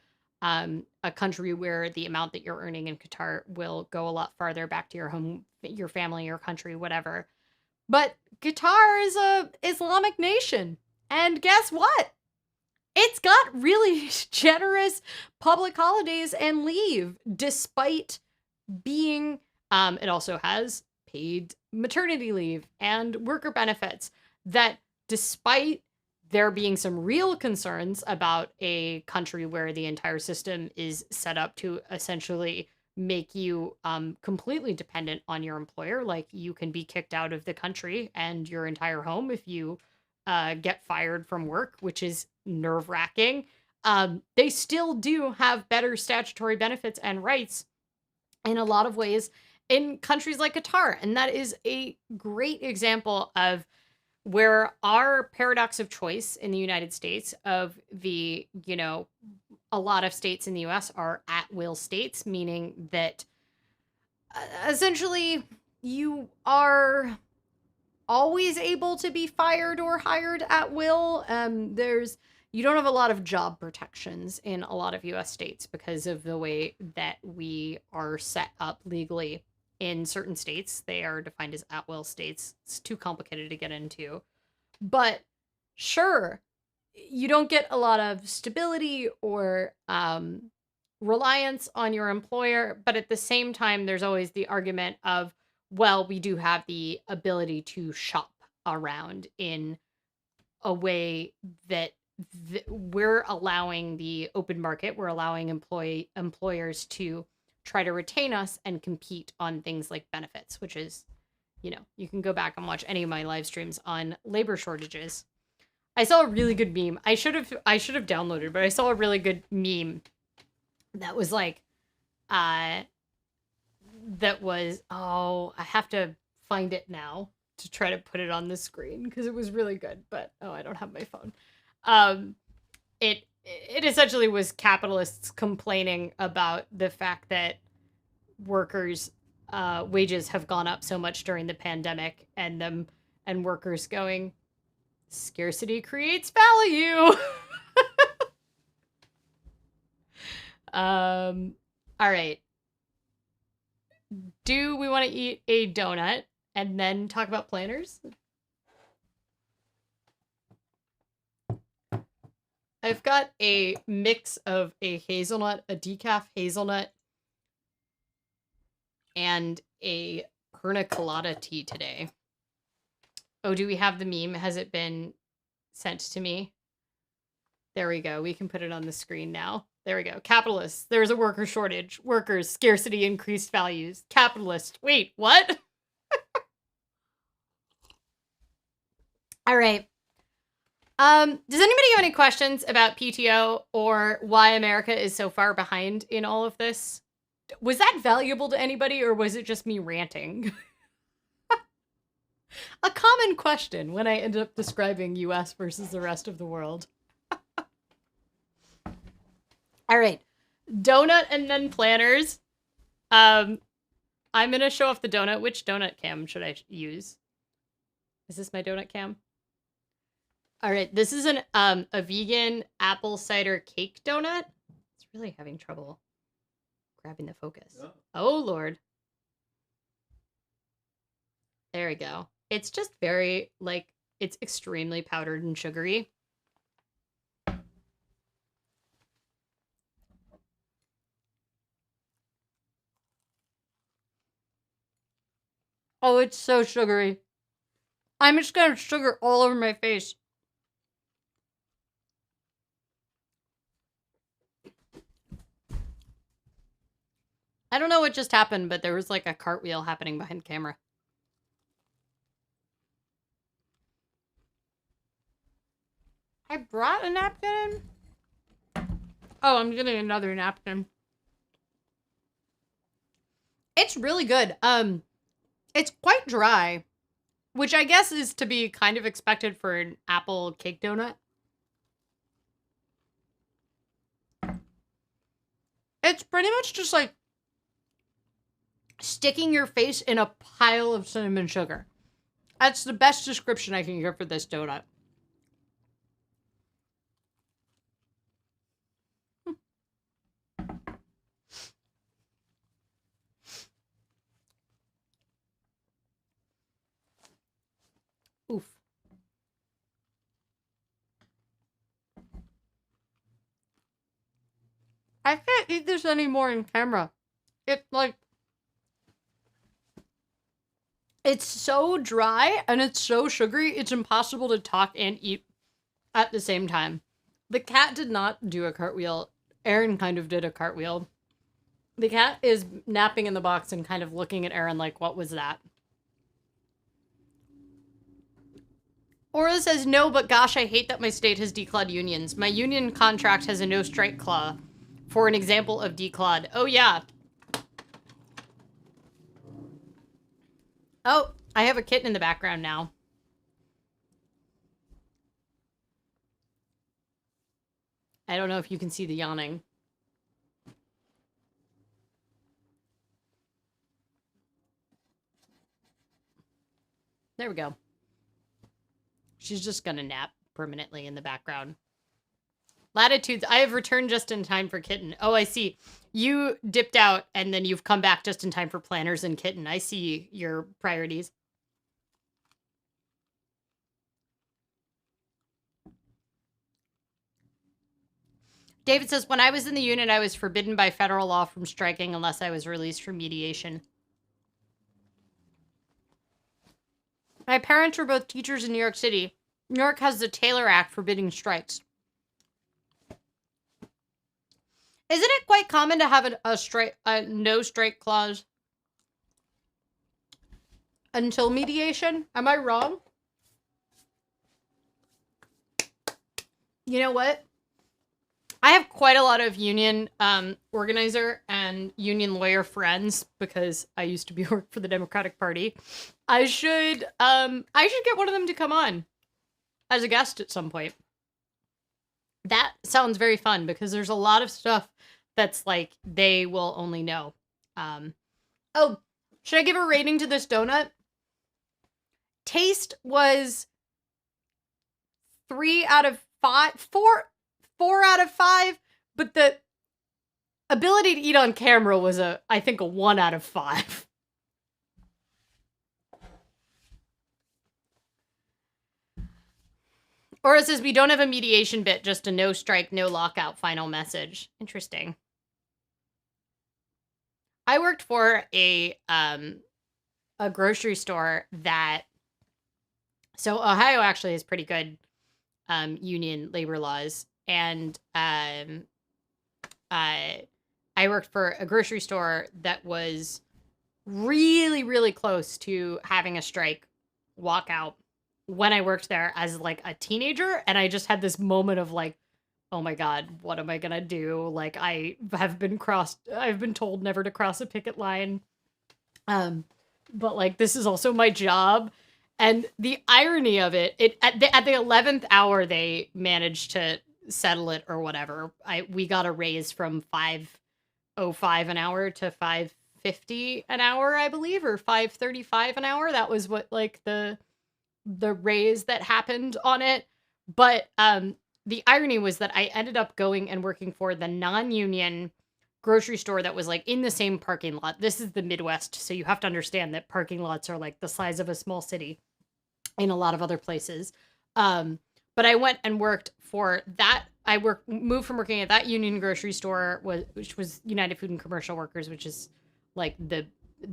a country where the amount that you're earning in Qatar will go a lot farther back to your home, your family, your country, whatever. But Qatar is a Islamic nation. And guess what? It's got really generous public holidays and leave, despite being, it also has paid maternity leave and worker benefits, that despite there being some real concerns about a country where the entire system is set up to essentially make you completely dependent on your employer, like you can be kicked out of the country and your entire home if you get fired from work, which is nerve-wracking. They still do have better statutory benefits and rights in a lot of ways in countries like Qatar. And that is a great example of where our paradox of choice in the United States of the, a lot of states in the US are at-will states, meaning that essentially you are always able to be fired or hired at will. You don't have a lot of job protections in a lot of US states because of the way that we are set up legally. In certain states, they are defined as at-will states. It's too complicated to get into. But sure, you don't get a lot of stability or reliance on your employer. But at the same time, there's always the argument of, well, we do have the ability to shop around in a way that we're allowing the open market. We're allowing employers to try to retain us and compete on things like benefits, which is, you can go back and watch any of my live streams on labor shortages. I saw a really good meme. I should have downloaded, but I saw a really good meme that was like, I have to find it now to try to put it on the screen because it was really good, but I don't have my phone. It essentially was capitalists complaining about the fact that workers' wages have gone up so much during the pandemic, and workers going, scarcity creates value. All right. Do we want to eat a donut and then talk about planners? I've got a mix of a hazelnut, a decaf hazelnut, and a pina colada tea today. Oh, do we have the meme? Has it been sent to me? There we go. We can put it on the screen now. There we go. Capitalists. There's a worker shortage. Workers. Scarcity. Increased values. Capitalist. Wait, what? All right. Does anybody have any questions about PTO or why America is so far behind in all of this? Was that valuable to anybody, or was it just me ranting? A common question when I end up describing US versus the rest of the world. All right. Donut and then planners. I'm going to show off the donut. Which donut cam should I use? Is this my donut cam? All right, this is a vegan apple cider cake donut. It's really having trouble grabbing the focus. Oh Lord. There we go. It's just very, like, it's extremely powdered and sugary. Oh, it's so sugary. I'm just gonna have sugar all over my face. I don't know what just happened, but there was like a cartwheel happening behind camera. I brought a napkin. Oh, I'm getting another napkin. It's really good. It's quite dry, which I guess is to be kind of expected for an apple cake donut. It's pretty much just like sticking your face in a pile of cinnamon sugar. That's the best description I can give for this donut. Oof. I can't eat this anymore in camera. It's like, it's so dry and it's so sugary, it's impossible to talk and eat at the same time. The cat did not do a cartwheel. Aaron kind of did a cartwheel. The cat is napping in the box and kind of looking at Aaron like, what was that? Aura says, no, but gosh, I hate that my state has declawed unions. My union contract has a no-strike clause for an example of declawed. Oh, yeah. Oh, I have a kitten in the background now. I don't know if you can see the yawning. There we go. She's just gonna nap permanently in the background. Latitudes, I have returned just in time for Kitten. Oh, I see. You dipped out and then you've come back just in time for Planners and Kitten. I see your priorities. David says, when I was in the unit, I was forbidden by federal law from striking unless I was released for mediation. My parents were both teachers in New York City. New York has the Taylor Act forbidding strikes. Isn't it quite common to have a no strike clause until mediation? Am I wrong? You know what? I have quite a lot of union organizer and union lawyer friends because I used to work for the Democratic Party. I should get one of them to come on as a guest at some point. That sounds very fun because there's a lot of stuff that's like they will only know. Oh, should I give a rating to this donut? Taste was 4 out of 5, but the ability to eat on camera was I think a 1 out of 5. Or it says we don't have a mediation bit, just a no strike, no lockout final message. Interesting. I worked for a grocery store that, so Ohio actually has pretty good union labor laws, and I worked for a grocery store that was really, really close to having a strike walkout when I worked there as like a teenager, and I just had this moment of like, oh my god, what am I gonna do? Like, I've been told never to cross a picket line, but like this is also my job. And the irony of it, at the 11th hour they managed to settle it or whatever. We got a raise from $5.05 an hour to $5.50 an hour, I believe, or $5.35 an hour. That was what like the raise that happened on it. But the irony was that I ended up going and working for the non-union grocery store that was like in the same parking lot. This is the Midwest, so you have to understand that parking lots are like the size of a small city in a lot of other places. But I went and worked for that. Moved from working at that union grocery store, which was United Food and Commercial Workers, which is like the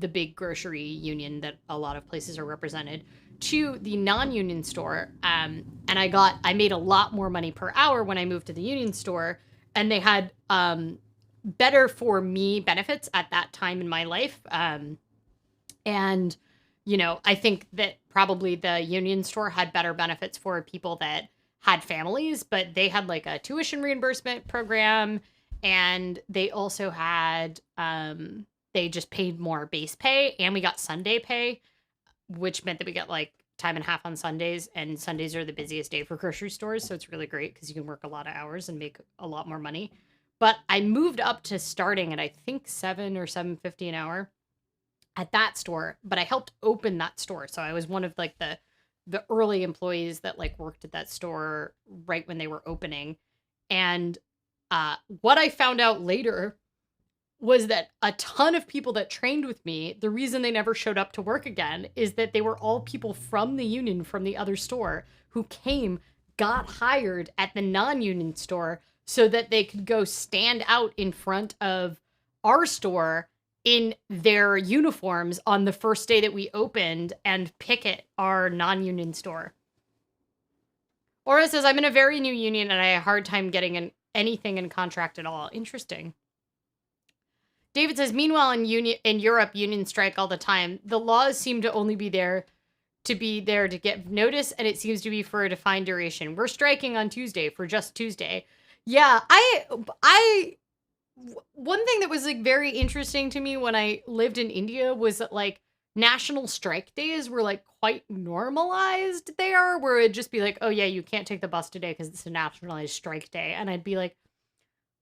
big grocery union that a lot of places are represented, to the non-union store. And I made a lot more money per hour when I moved to the union store, and they had better for me benefits at that time in my life. And I think that probably the union store had better benefits for people that had families, but they had like a tuition reimbursement program, and they also had they just paid more base pay, and we got Sunday pay, which meant that we got like time and a half on Sundays, and Sundays are the busiest day for grocery stores, so it's really great because you can work a lot of hours and make a lot more money. But I moved up to starting at I think 7 or 7.50 an hour at that store, but I helped open that store. So I was one of like the early employees that like worked at that store right when they were opening. And what I found out later was that a ton of people that trained with me, the reason they never showed up to work again is that they were all people from the union from the other store who got hired at the non-union store so that they could go stand out in front of our store in their uniforms on the first day that we opened and picket our non-union store. Aura says, I'm in a very new union and I had a hard time getting anything in contract at all. Interesting. David says, meanwhile, in Europe, unions strike all the time. The laws seem to only be there to get notice, and it seems to be for a defined duration. We're striking on Tuesday for just Tuesday. Yeah, one thing that was like very interesting to me when I lived in India was that like national strike days were like quite normalized there, where it'd just be like, oh yeah, you can't take the bus today because it's a nationalized strike day. And I'd be like,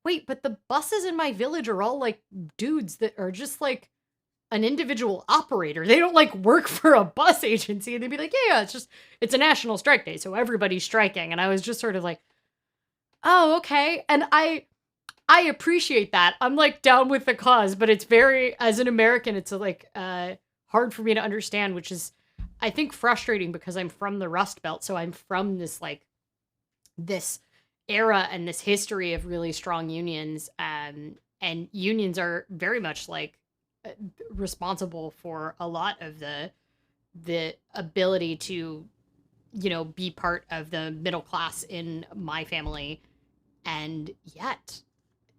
wait, but the buses in my village are all like dudes that are just like an individual operator. They don't like work for a bus agency. And they'd be like, yeah, it's a national strike day, so everybody's striking. And I was just sort of like, oh, okay. And I appreciate that. I'm like down with the cause, but it's as an American, it's like hard for me to understand, which is, I think, frustrating because I'm from the Rust Belt. So I'm from this era and this history of really strong unions. And unions are very much like responsible for a lot of the ability to, be part of the middle class in my family. And yet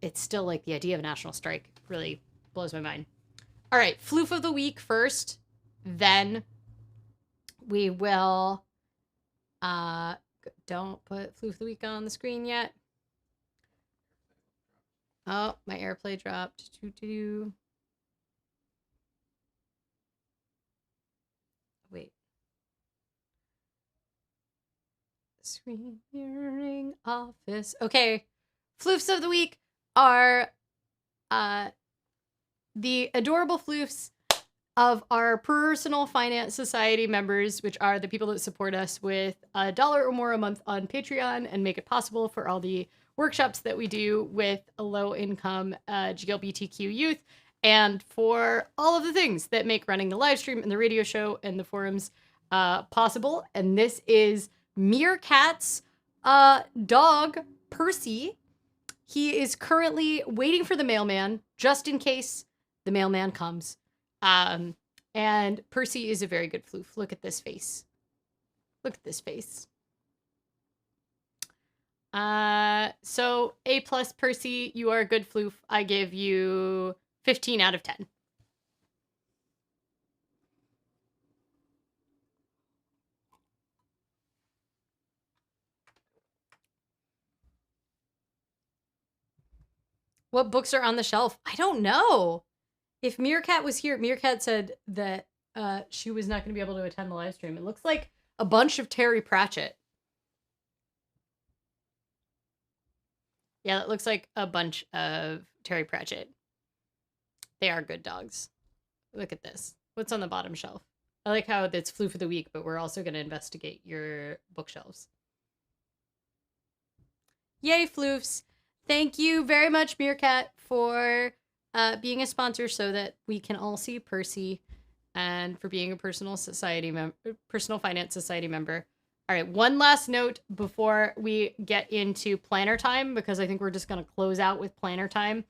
it's still like the idea of a national strike really blows my mind. All right, floof of the week first. Then we will don't put floof of the week on the screen yet. Oh, my AirPlay dropped. Wait. Screen mirroring office. Okay. Floofs of the week are the adorable floofs of our personal finance society members, which are the people that support us with $1 or more a month on Patreon and make it possible for all the workshops that we do with a low-income GLBTQ youth, and for all of the things that make running the live stream and the radio show and the forums possible. And this is Meerkat's dog, Percy. He is currently waiting for the mailman, just in case the mailman comes. And Percy is a very good floof. Look at this face. Look at this face. So A+ Percy, you are a good floof. I give you 15 out of 10. What books are on the shelf? I don't know. If Meerkat was here, Meerkat said that she was not going to be able to attend the live stream. It looks like a bunch of Terry Pratchett. Yeah, it looks like a bunch of Terry Pratchett. They are good dogs. Look at this. What's on the bottom shelf? I like how it's floof of the week, but we're also going to investigate your bookshelves. Yay, Floofs. Thank you very much, Meerkat, for being a sponsor so that we can all see Percy, and for being a personal finance society member. All right, one last note before we get into planner time, because I think we're just going to close out with planner time,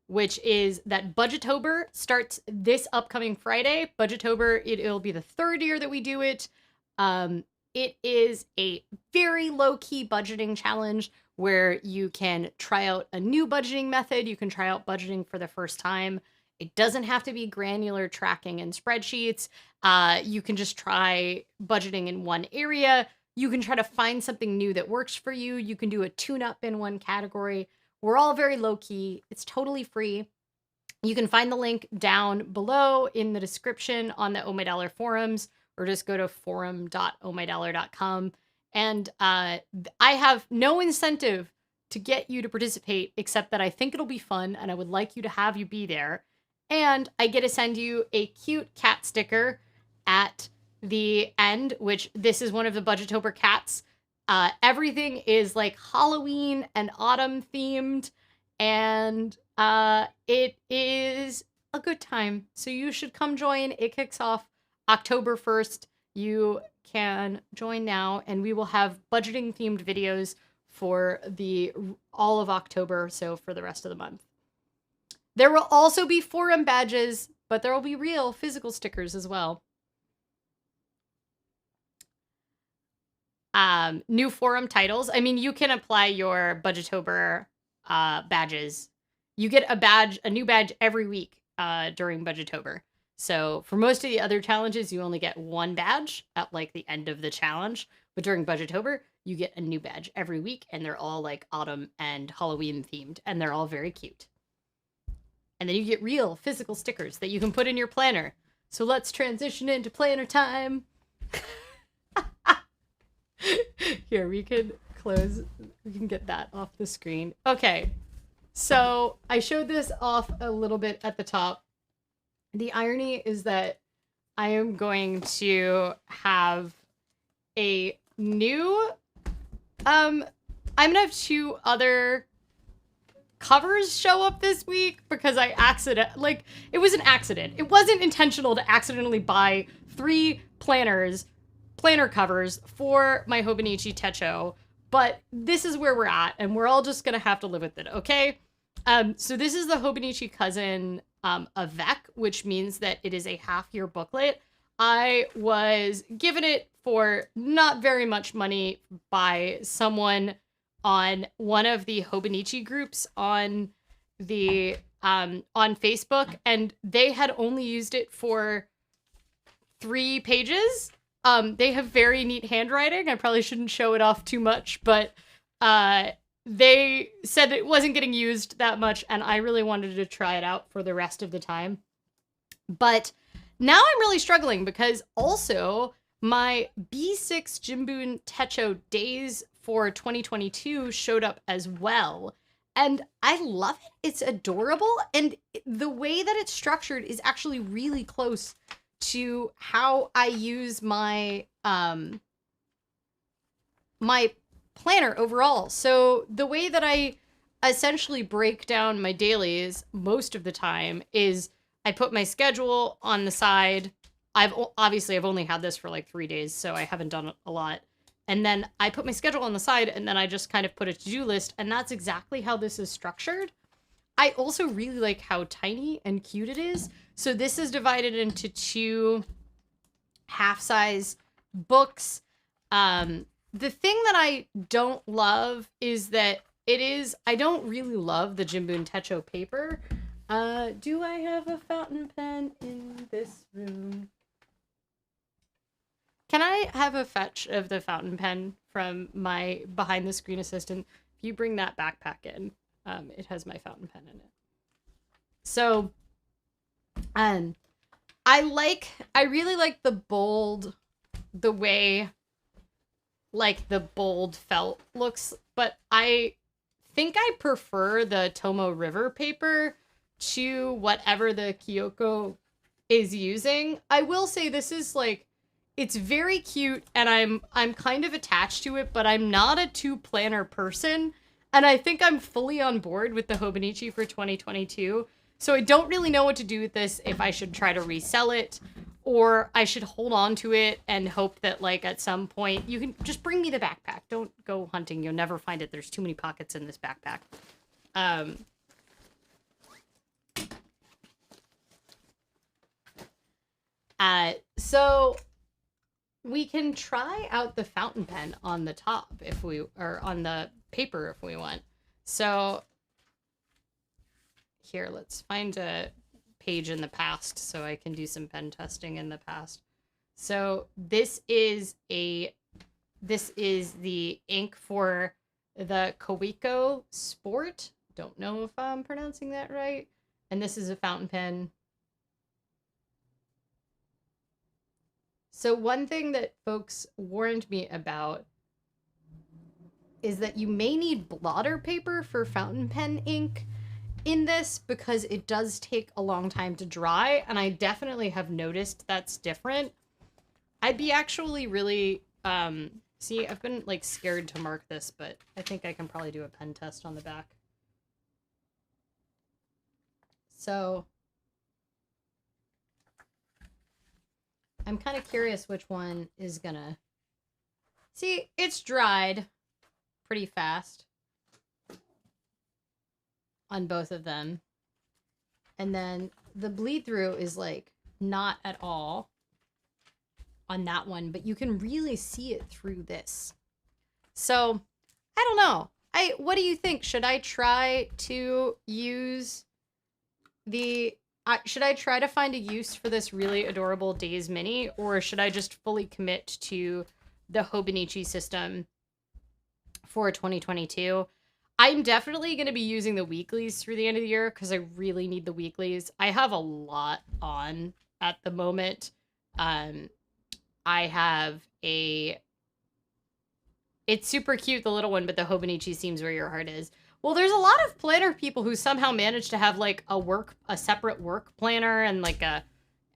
which is that Budgetober starts this upcoming Friday. Budgetober, it'll be the third year that we do it. It is a very low-key budgeting challenge where you can try out a new budgeting method. You can try out budgeting for the first time. It doesn't have to be granular tracking and spreadsheets. You can just try budgeting in one area. You can try to find something new that works for you. You can do a tune-up in one category. We're all very low-key. It's totally free. You can find the link down below in the description on the Oh My Dollar forums, or just go to forum.ohmydollar.com. And I have no incentive to get you to participate, except that I think it'll be fun and I would like you to have you be there. And I get to send you a cute cat sticker at the end, which this is one of the Budgetober cats. Everything is like Halloween and autumn themed, and it is a good time. So you should come join. It kicks off October 1st. You can join now, and we will have budgeting themed videos for all of October, so for the rest of the month. There will also be forum badges, but there will be real physical stickers as well. New forum titles. I mean, you can apply your Budgetober badges. You get a new badge every week during Budgetober. So for most of the other challenges, you only get one badge at like the end of the challenge. But during Budgetober, you get a new badge every week, and they're all like autumn and Halloween themed, and they're all very cute. And then you get real physical stickers that you can put in your planner. So let's transition into planner time. Here, we can get that off the screen. Okay, so I showed this off a little bit at the top. The irony is that I am going to have a new, I'm gonna have two other covers show up this week because it was an accident. It wasn't intentional to accidentally buy 3 planner covers for my Hobonichi Techo, but this is where we're at, and we're all just gonna have to live with it, okay? So this is the Hobonichi Cousin Avec, which means that it is a half-year booklet. I was given it for not very much money by someone on one of the Hobonichi groups on Facebook, and they had only used it for 3 pages. They have very neat handwriting. I probably shouldn't show it off too much, but they said it wasn't getting used that much, and I really wanted to try it out for the rest of the time. But now I'm really struggling because also my B6 Jibun Techo Days for 2022 showed up as well. And I love it. It's adorable. And the way that it's structured is actually really close to how I use my my planner overall. So the way that I essentially break down my dailies most of the time is I put my schedule on the side. I've only had this for like 3 days, so I haven't done a lot. And then I put my schedule on the side, and then I just kind of put a to-do list, and that's exactly how this is structured. I also really like how tiny and cute it is. So this is divided into 2 half-size books. The thing that I don't love is that I don't really love the Jibun Techo paper. Do I have a fountain pen in this room? Can I have a fetch of the fountain pen from my behind the screen assistant? If you bring that backpack in, it has my fountain pen in it. So, I really like the way like the bold felt looks, but I think I prefer the Tomo River paper to whatever the Kyoko is using. I will say this is like, it's very cute, and I'm kind of attached to it, but I'm not a 2 planner person. And I think I'm fully on board with the Hobonichi for 2022. So I don't really know what to do with this, if I should try to resell it or I should hold on to it and hope that, like, at some point you can just bring me the backpack. Don't go hunting. You'll never find it. There's too many pockets in this backpack. So we can try out the fountain pen on the top or on the paper if we want. So here, let's find a page in the past so I can do some pen testing in the past. So this is the ink for the Kokuyo Sport. Don't know if I'm pronouncing that right. And this is a fountain pen. So one thing that folks warned me about is that you may need blotter paper for fountain pen ink in this, because it does take a long time to dry, and I definitely have noticed that's different. I'd be actually really, see, I've been, like, scared to mark this, but I think I can probably do a pen test on the back. So I'm kind of curious which one is gonna... See, it's dried pretty fast on both of them. And then the bleed through is, like, not at all on that one, but you can really see it through this. So, I don't know. What do you think? Should I try to use the... should I try to find a use for this really adorable Days Mini, or should I just fully commit to the Hobonichi system for 2022? I'm definitely going to be using the weeklies through the end of the year because I really need the weeklies. I have a lot on at the moment. I have it's super cute, the little one, but the Hobonichi seems where your heart is. Well, there's a lot of planner people who somehow manage to have, like, a separate work planner and, like, a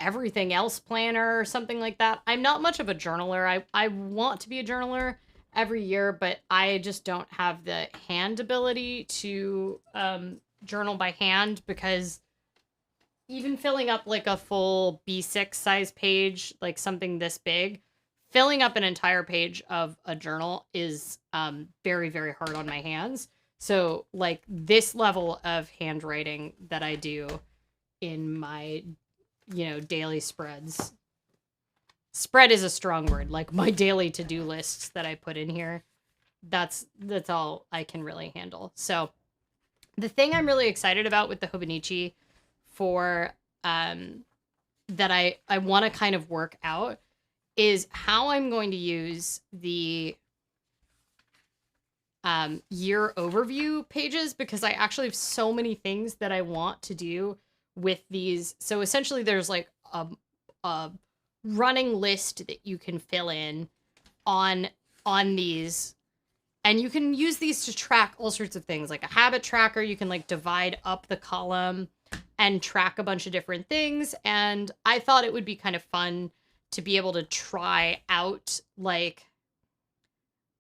everything else planner or something like that. I'm not much of a journaler. I want to be a journaler every year, but I just don't have the hand ability to journal by hand, because even filling up, like, a full B6 size page, like something this big, filling up an entire page of a journal is very, very hard on my hands. So, like, this level of handwriting that I do in my, daily spreads. Spread is a strong word. Like, my daily to-do lists that I put in here, that's all I can really handle. So, the thing I'm really excited about with the Hobonichi for that I want to kind of work out is how I'm going to use the year overview pages, because I actually have so many things that I want to do with these. So essentially there's, like, a running list that you can fill in on these, and you can use these to track all sorts of things, like a habit tracker. You can, like, divide up the column and track a bunch of different things. And I thought it would be kind of fun to be able to try out, like,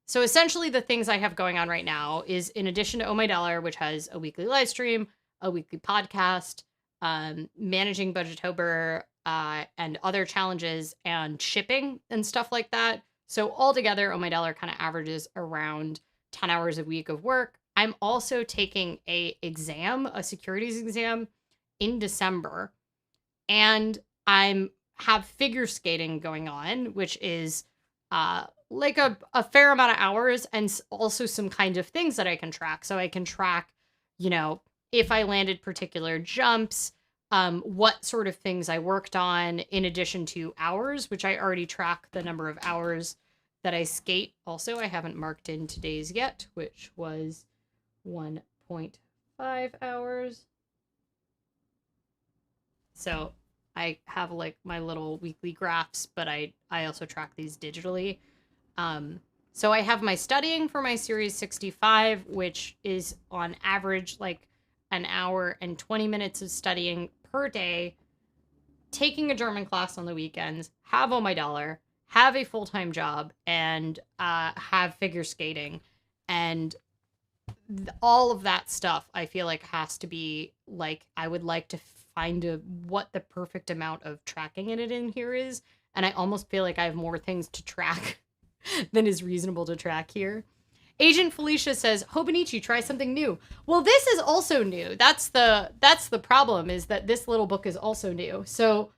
so essentially the things I have going on right now is, in addition to Oh My Dollar, which has a weekly live stream, a weekly podcast, managing Budgetober, and other challenges and shipping and stuff like that. So altogether, Oh My Dollar kind of averages around 10 hours a week of work. I'm also taking a securities exam in December, and have figure skating going on, which is like a fair amount of hours, and also some kind of things that I can track. So I can track, if I landed particular jumps, what sort of things I worked on, in addition to hours, which I already track the number of hours that I skate. Also, I haven't marked in today's yet, which was 1.5 hours. So I have, like, my little weekly graphs, but I also track these digitally. So I have my studying for my Series 65, which is on average, like, an hour and 20 minutes of studying per day, taking a German class on the weekends, have Oh My Dollar, have a full-time job, and have figure skating. And all of that stuff, I feel like has to be like, I would like to find what the perfect amount of tracking in it in here is. And I almost feel like I have more things to track than is reasonable to track here. Agent Felicia says, Hobonichi, try something new. Well, this is also new. That's the problem, is that this little book is also new. So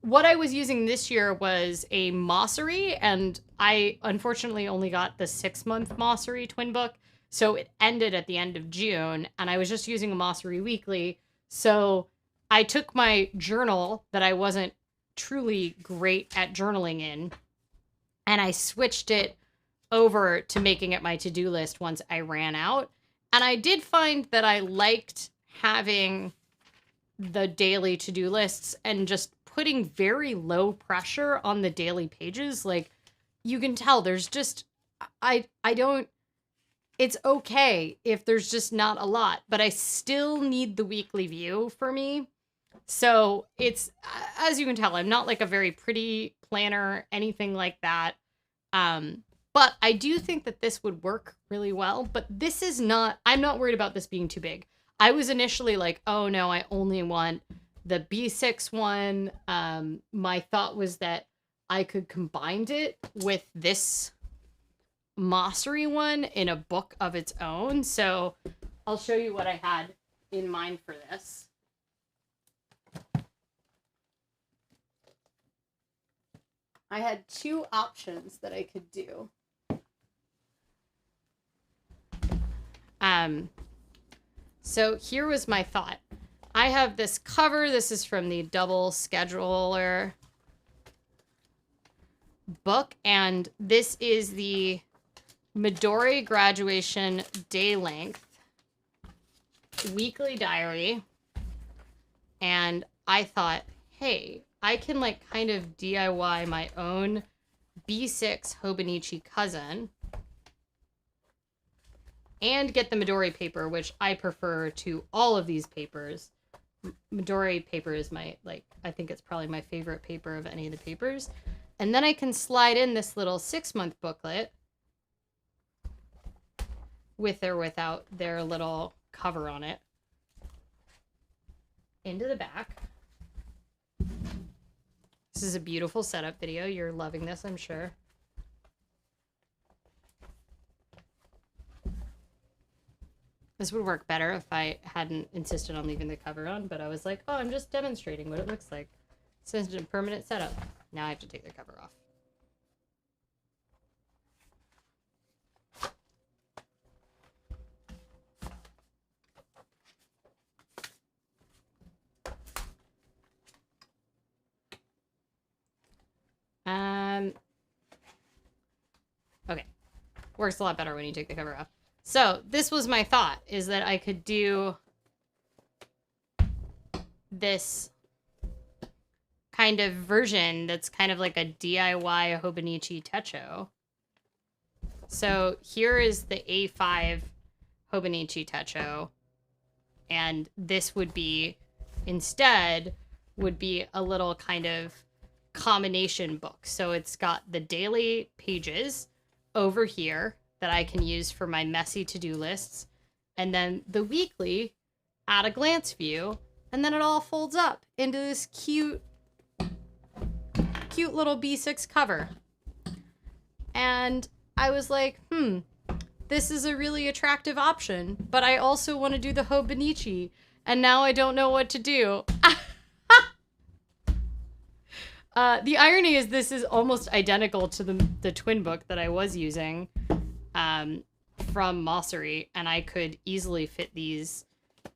what I was using this year was a Mosseri, and I unfortunately only got the 6-month Mosseri twin book. So it ended at the end of June, and I was just using a Mosseri weekly. So I took my journal that I wasn't truly great at journaling in, and I switched it over to making it my to-do list once I ran out. And I did find that I liked having the daily to-do lists and just putting very low pressure on the daily pages. Like, you can tell there's just, I don't, it's okay if there's just not a lot, but I still need the weekly view for me. So it's, as you can tell, I'm not like a very pretty planner, anything like that. But I do think that this would work really well, but this is not, I'm not worried about this being too big. I was initially like, oh no, I only want the B6 one. My thought was that I could combine it with this Mosseri one in a book of its own. So I'll show you what I had in mind for this. I had 2 options that I could do. So here was my thought. I have this cover. This is from the Double Scheduler book, and this is the Midori graduation day length weekly diary. And I thought, hey, I can like kind of DIY my own B6 Hobonichi Cousin and get the Midori paper, which I prefer to all of these papers. Midori paper is my, like, I think it's probably my favorite paper of any of the papers. And then I can slide in this little 6-month booklet with or without their little cover on it into the back. This is a beautiful setup video. You're loving this, I'm sure. This would work better if I hadn't insisted on leaving the cover on, but I was like, oh, I'm just demonstrating what it looks like. Since it's a permanent setup. Now I have to take the cover off. Okay. Works a lot better when you take the cover off. So this was my thought, is that I could do this kind of version that's kind of like a DIY Hobonichi Techo. So here is the A5 Hobonichi Techo, and this would be, instead, would be a little kind of combination book. So it's got the daily pages over here that I can use for my messy to-do lists, and then the weekly at a glance view, and then it all folds up into this cute little B6 cover. And I was like, this is a really attractive option, but I also want to do the Hobonichi, and now I don't know what to do. The irony is this is almost identical to the twin book that I was using from Mosseri, and I could easily fit these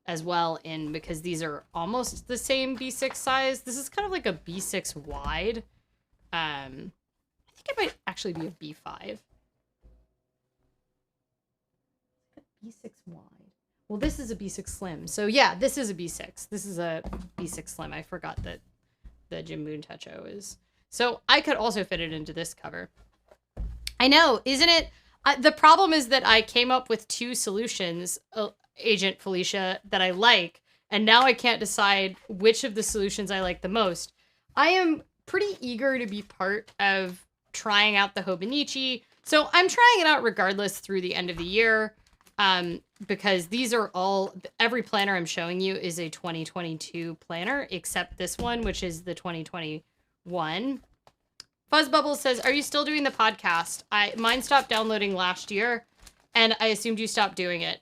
as well in, because these are almost the same B6 size. This is kind of like a B6 wide. I think it might actually be a B5. B6 wide. Well, this is a B6 slim. So yeah, this is a B6. This is a B6 slim. I forgot that the Jibun Techo is. So I could also fit it into this cover. I know, isn't it? The problem is that I came up with 2 solutions, Agent Felicia, that I like, and now I can't decide which of the solutions I like the most. I am pretty eager to be part of trying out the Hobonichi, so I'm trying it out regardless through the end of the year. because these are all, every planner I'm showing you is a 2022 planner, except this one, which is the 2021. Fuzzbubble says, are you still doing the podcast? Mine stopped downloading last year, and I assumed you stopped doing it.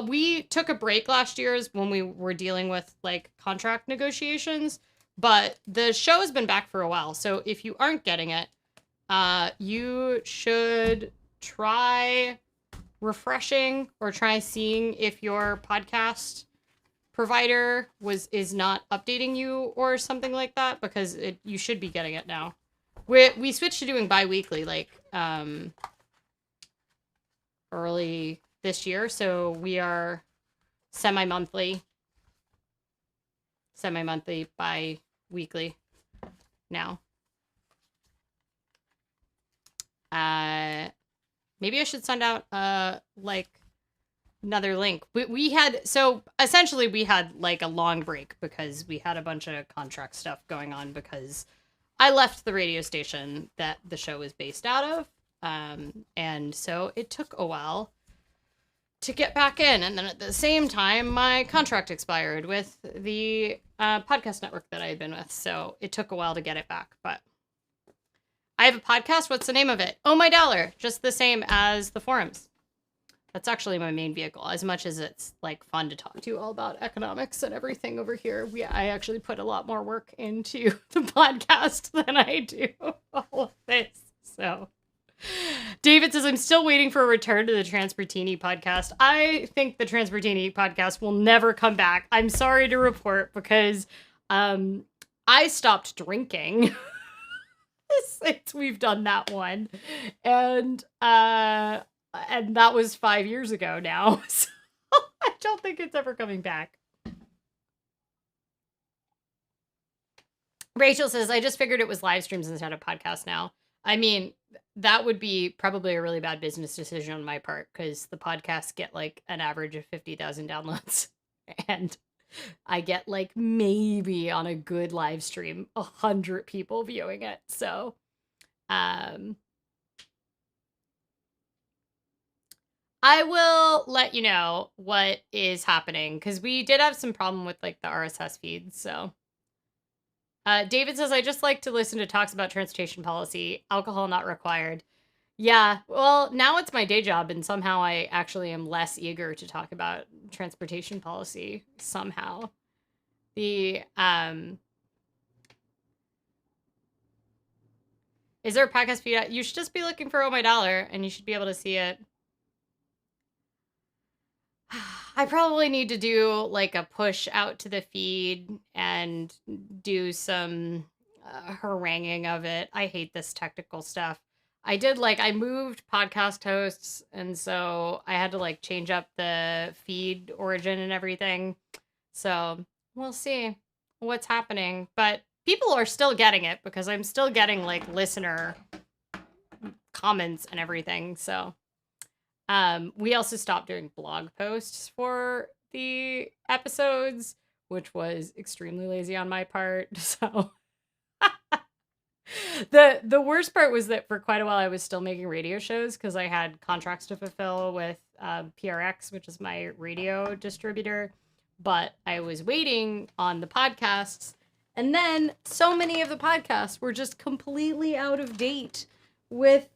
We took a break last year when we were dealing with like contract negotiations, but the show has been back for a while. So if you aren't getting it, you should try refreshing or try seeing if your podcast provider is not updating you or something like that, because you should be getting it now. We switched to doing bi-weekly like early this year, so we are semi-monthly, bi-weekly now. Maybe I should send out like another link. We had, so essentially we had like a long break because we had a bunch of contract stuff going on because I left the radio station that the show was based out of. And so it took a while to get back in. And then at the same time, my contract expired with the podcast network that I had been with. So it took a while to get it back, but I have a podcast. What's the name of it? Oh My Dollar. Just the same as the forums. That's actually my main vehicle. As much as it's like fun to talk to you all about economics and everything over here, I actually put a lot more work into the podcast than I do all of this. So David says, I'm still waiting for a return to the Transportini podcast. I think the Transportini podcast will never come back. I'm sorry to report, because I stopped drinking since we've done that one. And that was 5 years ago now. So I don't think it's ever coming back. Rachel says, I just figured it was live streams instead of podcasts now. I mean, that would be probably a really bad business decision on my part, because the podcasts get like an average of 50,000 downloads. And I get like maybe on a good live stream 100 people viewing it. So I will let you know what is happening, because we did have some problem with like the RSS feeds. So David says, I just like to listen to talks about transportation policy, alcohol not required. Yeah, well, now it's my day job, and somehow I actually am less eager to talk about transportation policy somehow. Is there a podcast feed? You should just be looking for Oh My Dollar, and you should be able to see it. I probably need to do like a push out to the feed and do some haranguing of it. I hate this technical stuff. I moved podcast hosts, and so I had to like change up the feed origin and everything. So we'll see what's happening. But people are still getting it, because I'm still getting like listener comments and everything. So we also stopped doing blog posts for the episodes, which was extremely lazy on my part. So the worst part was that for quite a while I was still making radio shows, because I had contracts to fulfill with PRX, which is my radio distributor. But I was waiting on the podcasts, and then so many of the podcasts were just completely out of date with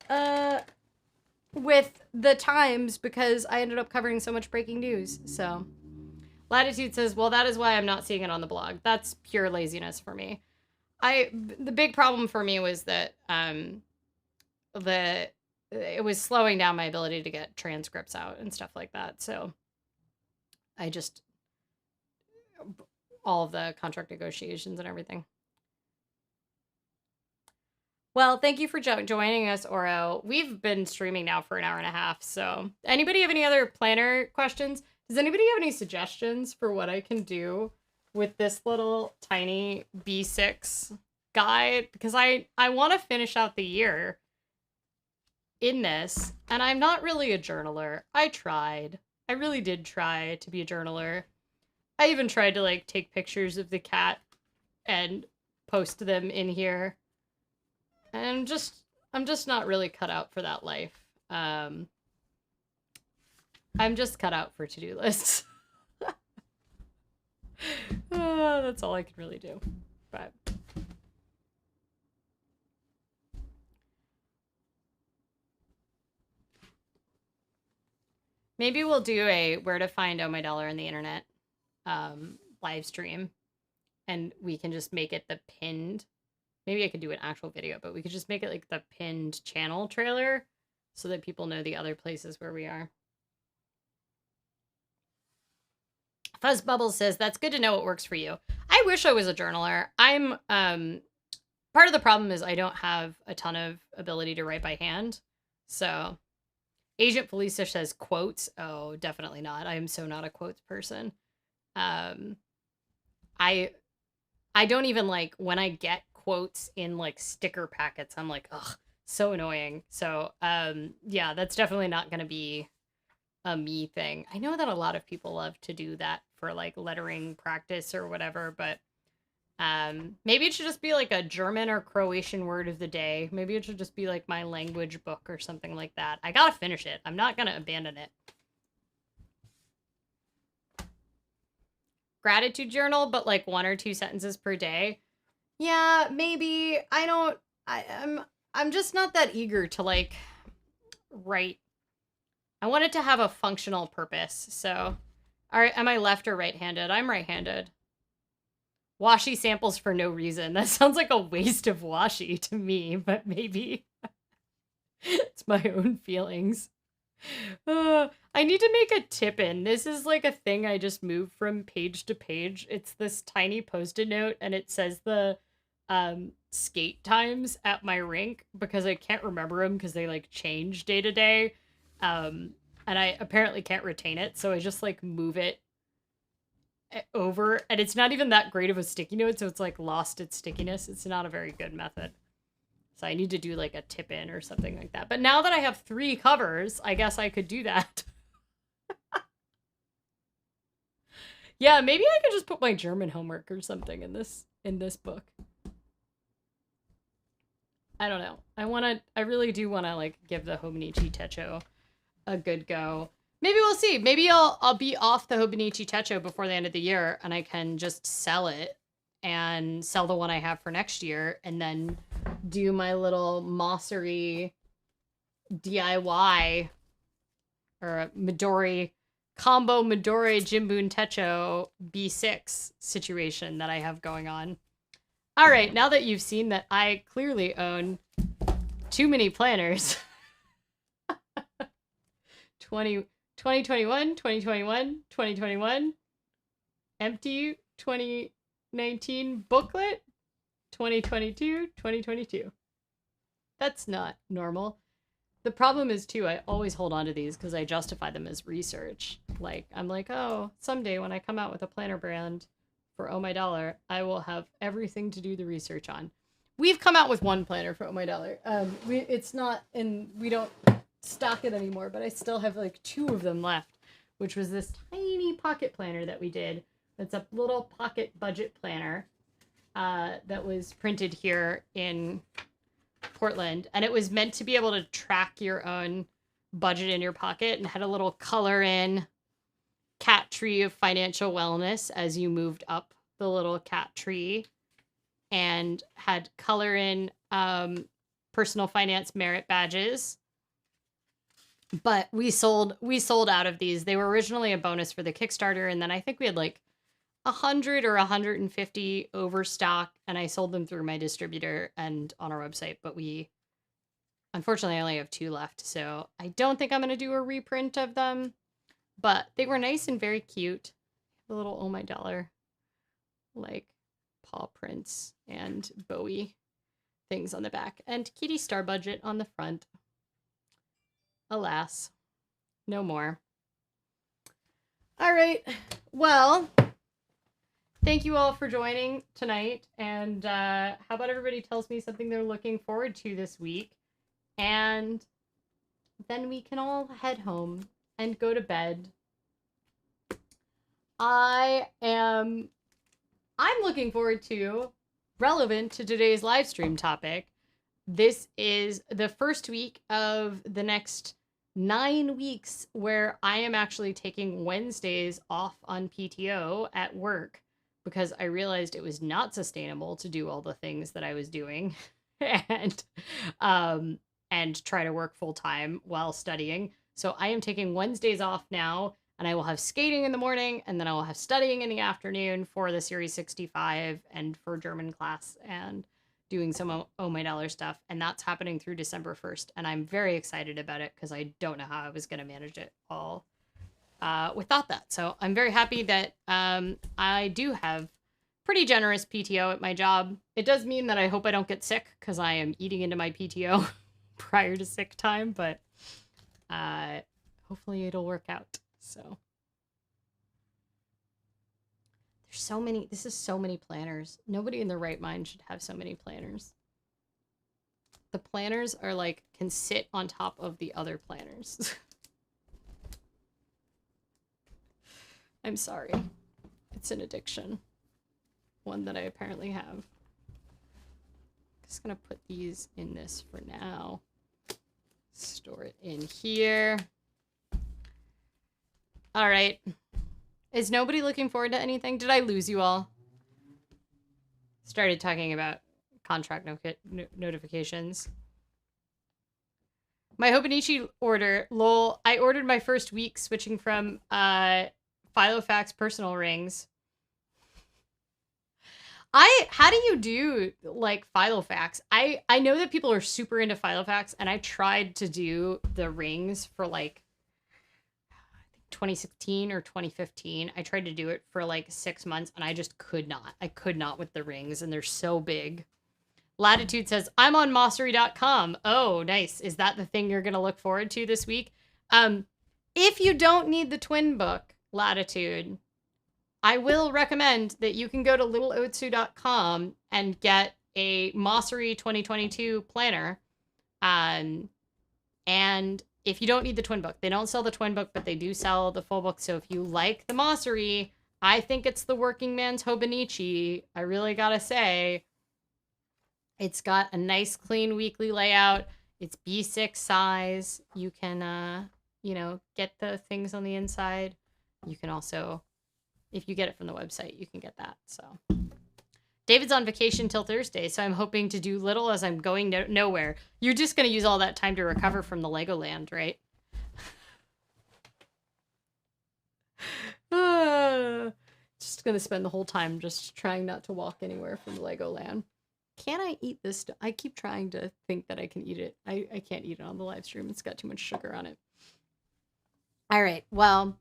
the times, because I ended up covering so much breaking news. So Latitude says, well, that is why I'm not seeing it on the blog. That's pure laziness for me. The big problem for me was that it was slowing down my ability to get transcripts out and stuff like that. So I just, all of the contract negotiations and everything. Well, thank you for joining us, Oro. We've been streaming now for an hour and a half. So anybody have any other planner questions? Does anybody have any suggestions for what I can do with this little tiny B6 guide? Because I want to finish out the year in this, and I'm not really a journaler. I tried. I really did try to be a journaler. I even tried to like take pictures of the cat and post them in here. And I'm just not really cut out for that life. I'm just cut out for to-do lists. That's all I can really do. But maybe we'll do a where to find Oh My Dollar on the internet live stream, and we can just make it the pinned. Maybe I could do an actual video, but we could just make it like the pinned channel trailer so that people know the other places where we are. Fuzz Bubbles says, that's good to know what works for you. I wish I was a journaler. I'm, part of the problem is I don't have a ton of ability to write by hand. So Agent Felicia says quotes. Oh, definitely not. I am so not a quotes person. I don't even like when I get quotes in like sticker packets. I'm like, ugh, so annoying. So, yeah, that's definitely not going to be a me thing. I know that a lot of people love to do that for like lettering practice or whatever, but maybe it should just be like a German or Croatian word of the day. Maybe it should just be like my language book or something like that. I gotta finish it. I'm not gonna abandon it. Gratitude journal, but like 1 or 2 sentences per day. Yeah, maybe. I'm just not that eager to like write. I want it to have a functional purpose. So, am I left or right-handed? I'm right-handed. Washi samples for no reason. That sounds like a waste of washi to me, but maybe it's my own feelings. I need to make a tip-in. This is like a thing I just moved from page to page. It's this tiny post-it note, and it says the skate times at my rink because I can't remember them because they like change day to day. And I apparently can't retain it, so I just like move it over, and it's not even that great of a sticky note, so it's like lost its stickiness. It's not a very good method. So I need to do like a tip in or something like that. But now that I have 3 covers, I guess I could do that. Yeah, maybe I could just put my German homework or something in this book. I don't know. I really do want to like give the Hobonichi Techo a good go. Maybe we'll see. Maybe I'll be off the Hobonichi Techo before the end of the year, and I can just sell it and sell the one I have for next year, and then do my little Mossery DIY or a Midori combo Midori Jibun Techo B6 situation that I have going on. All right, now that you've seen that I clearly own too many planners. 2021, 2021, 2021, empty 2019 booklet, 2022, 2022. That's not normal. The problem is, too, I always hold on to these because I justify them as research. Like, I'm like, oh, someday when I come out with a planner brand for Oh My Dollar, I will have everything to do the research on. We've come out with one planner for Oh My Dollar. It's not, and we don't stock it anymore, but I still have like 2 of them left, which was this tiny pocket planner that we did. It's a little pocket budget planner that was printed here in Portland, and it was meant to be able to track your own budget in your pocket, and had a little color in cat tree of financial wellness as you moved up the little cat tree, and had color in personal finance merit badges. But we sold out of these. They were originally a bonus for the Kickstarter, and then I think we had like 100 or 150 overstock, and I sold them through my distributor and on our website, but we unfortunately only have 2 left, so I don't think I'm going to do a reprint of them, but they were nice and very cute. The little Oh My Dollar like paw prints and Bowie things on the back, and Kitty Star Budget on the front. Alas, no more. All right, well, thank you all for joining tonight, and how about everybody tells me something they're looking forward to this week, and then we can all head home and go to bed. I'm looking forward to, relevant to today's live stream topic, this is the first week of the next 9 weeks where I am actually taking Wednesdays off on PTO at work because I realized it was not sustainable to do all the things that I was doing and um and try to work full time while studying. So I am taking Wednesdays off now, and I will have skating in the morning, and then I will have studying in the afternoon for the Series 65 and for German class and doing some Oh My Dollar stuff. And that's happening through December 1st. And I'm very excited about it because I don't know how I was going to manage it all without that. So I'm very happy that I do have pretty generous PTO at my job. It does mean that I hope I don't get sick because I am eating into my PTO prior to sick time, but hopefully it'll work out. So there's so many, this is so many planners. Nobody in their right mind should have so many planners. The planners are like, can sit on top of the other planners. I'm sorry. It's an addiction. One that I apparently have. Just gonna put these in this for now. Store it in here. All right. Is nobody looking forward to anything? Did I lose you all? Started talking about contract notifications. My Hobonichi order, lol. I ordered my first week switching from Filofax personal rings. How do you do like Filofax? I know that people are super into Filofax, and I tried to do the rings for like 2016 or 2015. I tried to do it for like 6 months, and I just could not. I could not with the rings, and they're so big. Latitude says, I'm on Mossery.com. Oh, nice. Is that the thing you're going to look forward to this week? If you don't need the twin book, Latitude, I will recommend that you can go to littleotsu.com and get a Mossery 2022 planner. And if you don't need the twin book, they don't sell the twin book, but they do sell the full book. So if you like the Mossery, I think it's the working man's Hobonichi. I really gotta say, it's got a nice, clean weekly layout. It's B6 size. You can, get the things on the inside. You can also, if you get it from the website, you can get that. So David's on vacation till Thursday, so I'm hoping to do little as I'm going nowhere. You're just going to use all that time to recover from the Legoland, right? Just going to spend the whole time just trying not to walk anywhere from Legoland. Can I eat this? I keep trying to think that I can eat it. I can't eat it on the live stream. It's got too much sugar on it. All right, well,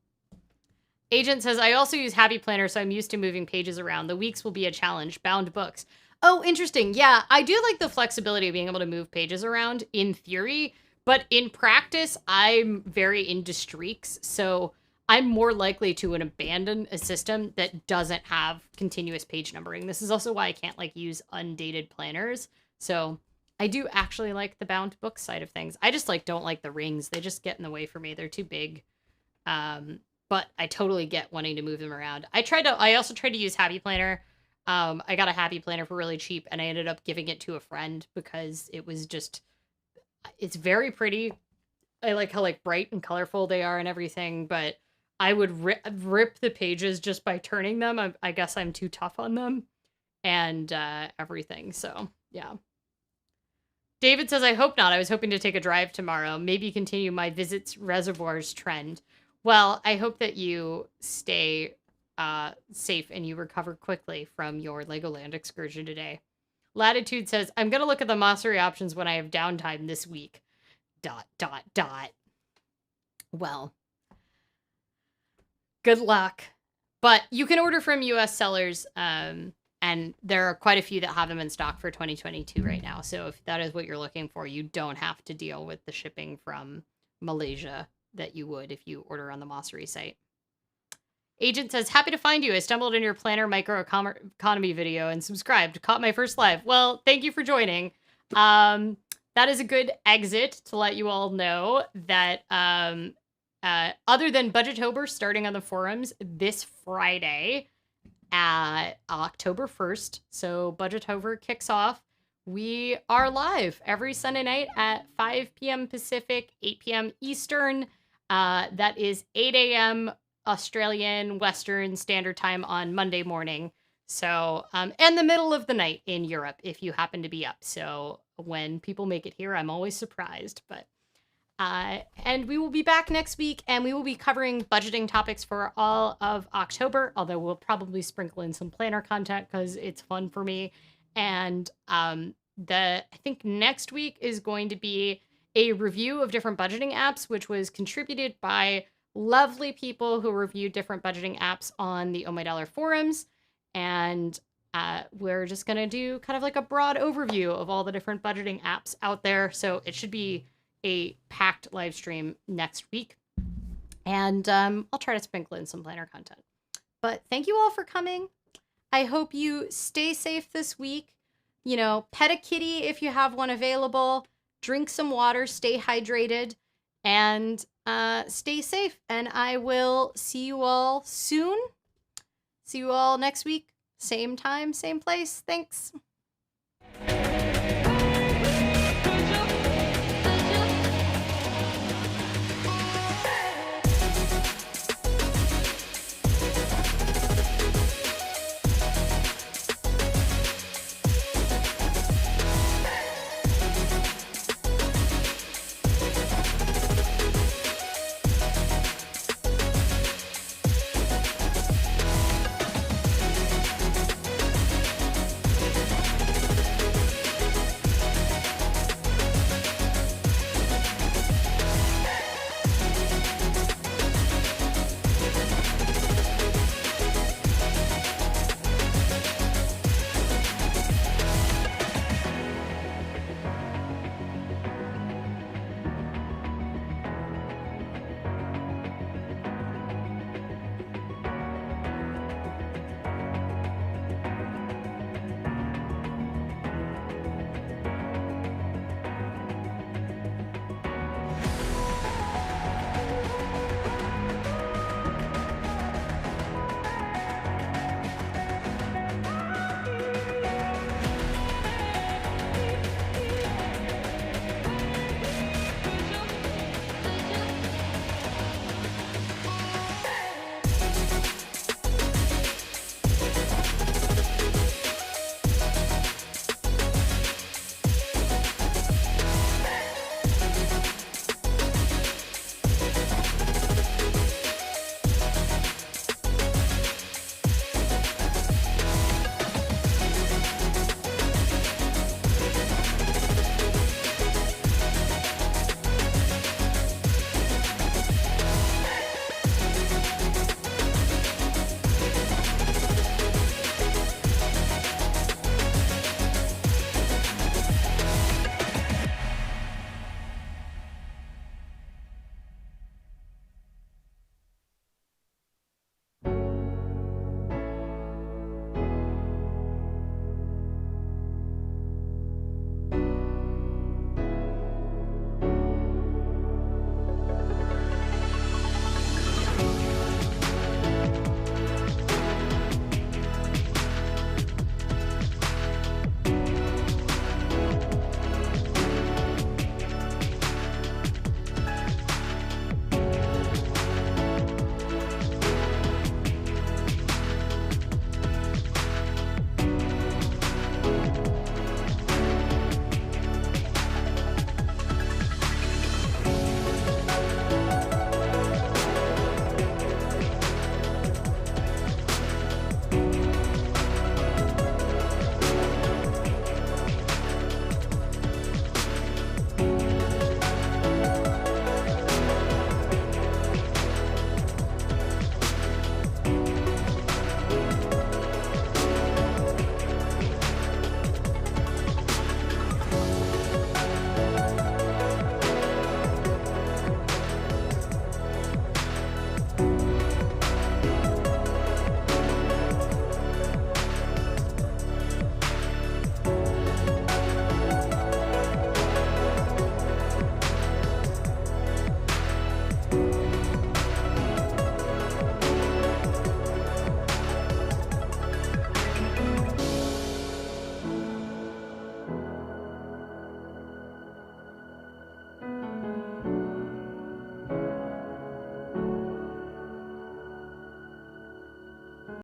Agent says, I also use Happy Planner, so I'm used to moving pages around. The weeks will be a challenge. Bound books. Oh, interesting. Yeah, I do like the flexibility of being able to move pages around in theory, but in practice, I'm very into streaks, so I'm more likely to abandon a system that doesn't have continuous page numbering. This is also why I can't use undated planners. So I do actually like the bound book side of things. I just don't like the rings. They just get in the way for me. They're too big. But I totally get wanting to move them around. I also tried to use Happy Planner. I got a Happy Planner for really cheap, and I ended up giving it to a friend because it was it's very pretty. I like how bright and colorful they are and everything, but I would rip the pages just by turning them. I guess I'm too tough on them and everything. So yeah. David says, I hope not. I was hoping to take a drive tomorrow. Maybe continue my visits reservoirs trend. Well, I hope that you stay safe and you recover quickly from your Legoland excursion today. Latitude says, I'm going to look at the Mossery options when I have downtime this week. ... Well, good luck. But you can order from US sellers, and there are quite a few that have them in stock for 2022 right now. So if that is what you're looking for, you don't have to deal with the shipping from Malaysia that you would if you order on the Mossery site. Agent says, happy to find you. I stumbled in your planner microeconomy video and subscribed. Caught my first live. Well, thank you for joining. That is a good exit to let you all know that other than Budgetober starting on the forums this Friday at October 1st, so Budgetober kicks off we are live every Sunday night at 5 p.m. Pacific, 8 p.m. Eastern. That is 8 a.m. Australian Western Standard Time on Monday morning. So, and the middle of the night in Europe, if you happen to be up. So when people make it here, I'm always surprised. But and we will be back next week, and we will be covering budgeting topics for all of October, although we'll probably sprinkle in some planner content because it's fun for me. And I think next week is going to be a review of different budgeting apps, which was contributed by lovely people who reviewed different budgeting apps on the Oh My Dollar forums. And we're just going to do kind of like a broad overview of all the different budgeting apps out there. So it should be a packed live stream next week. And I'll try to sprinkle in some planner content. But thank you all for coming. I hope you stay safe this week. You know, pet a kitty if you have one available. Drink some water, stay hydrated, and stay safe. And I will see you all soon. See you all next week. Same time, same place. Thanks.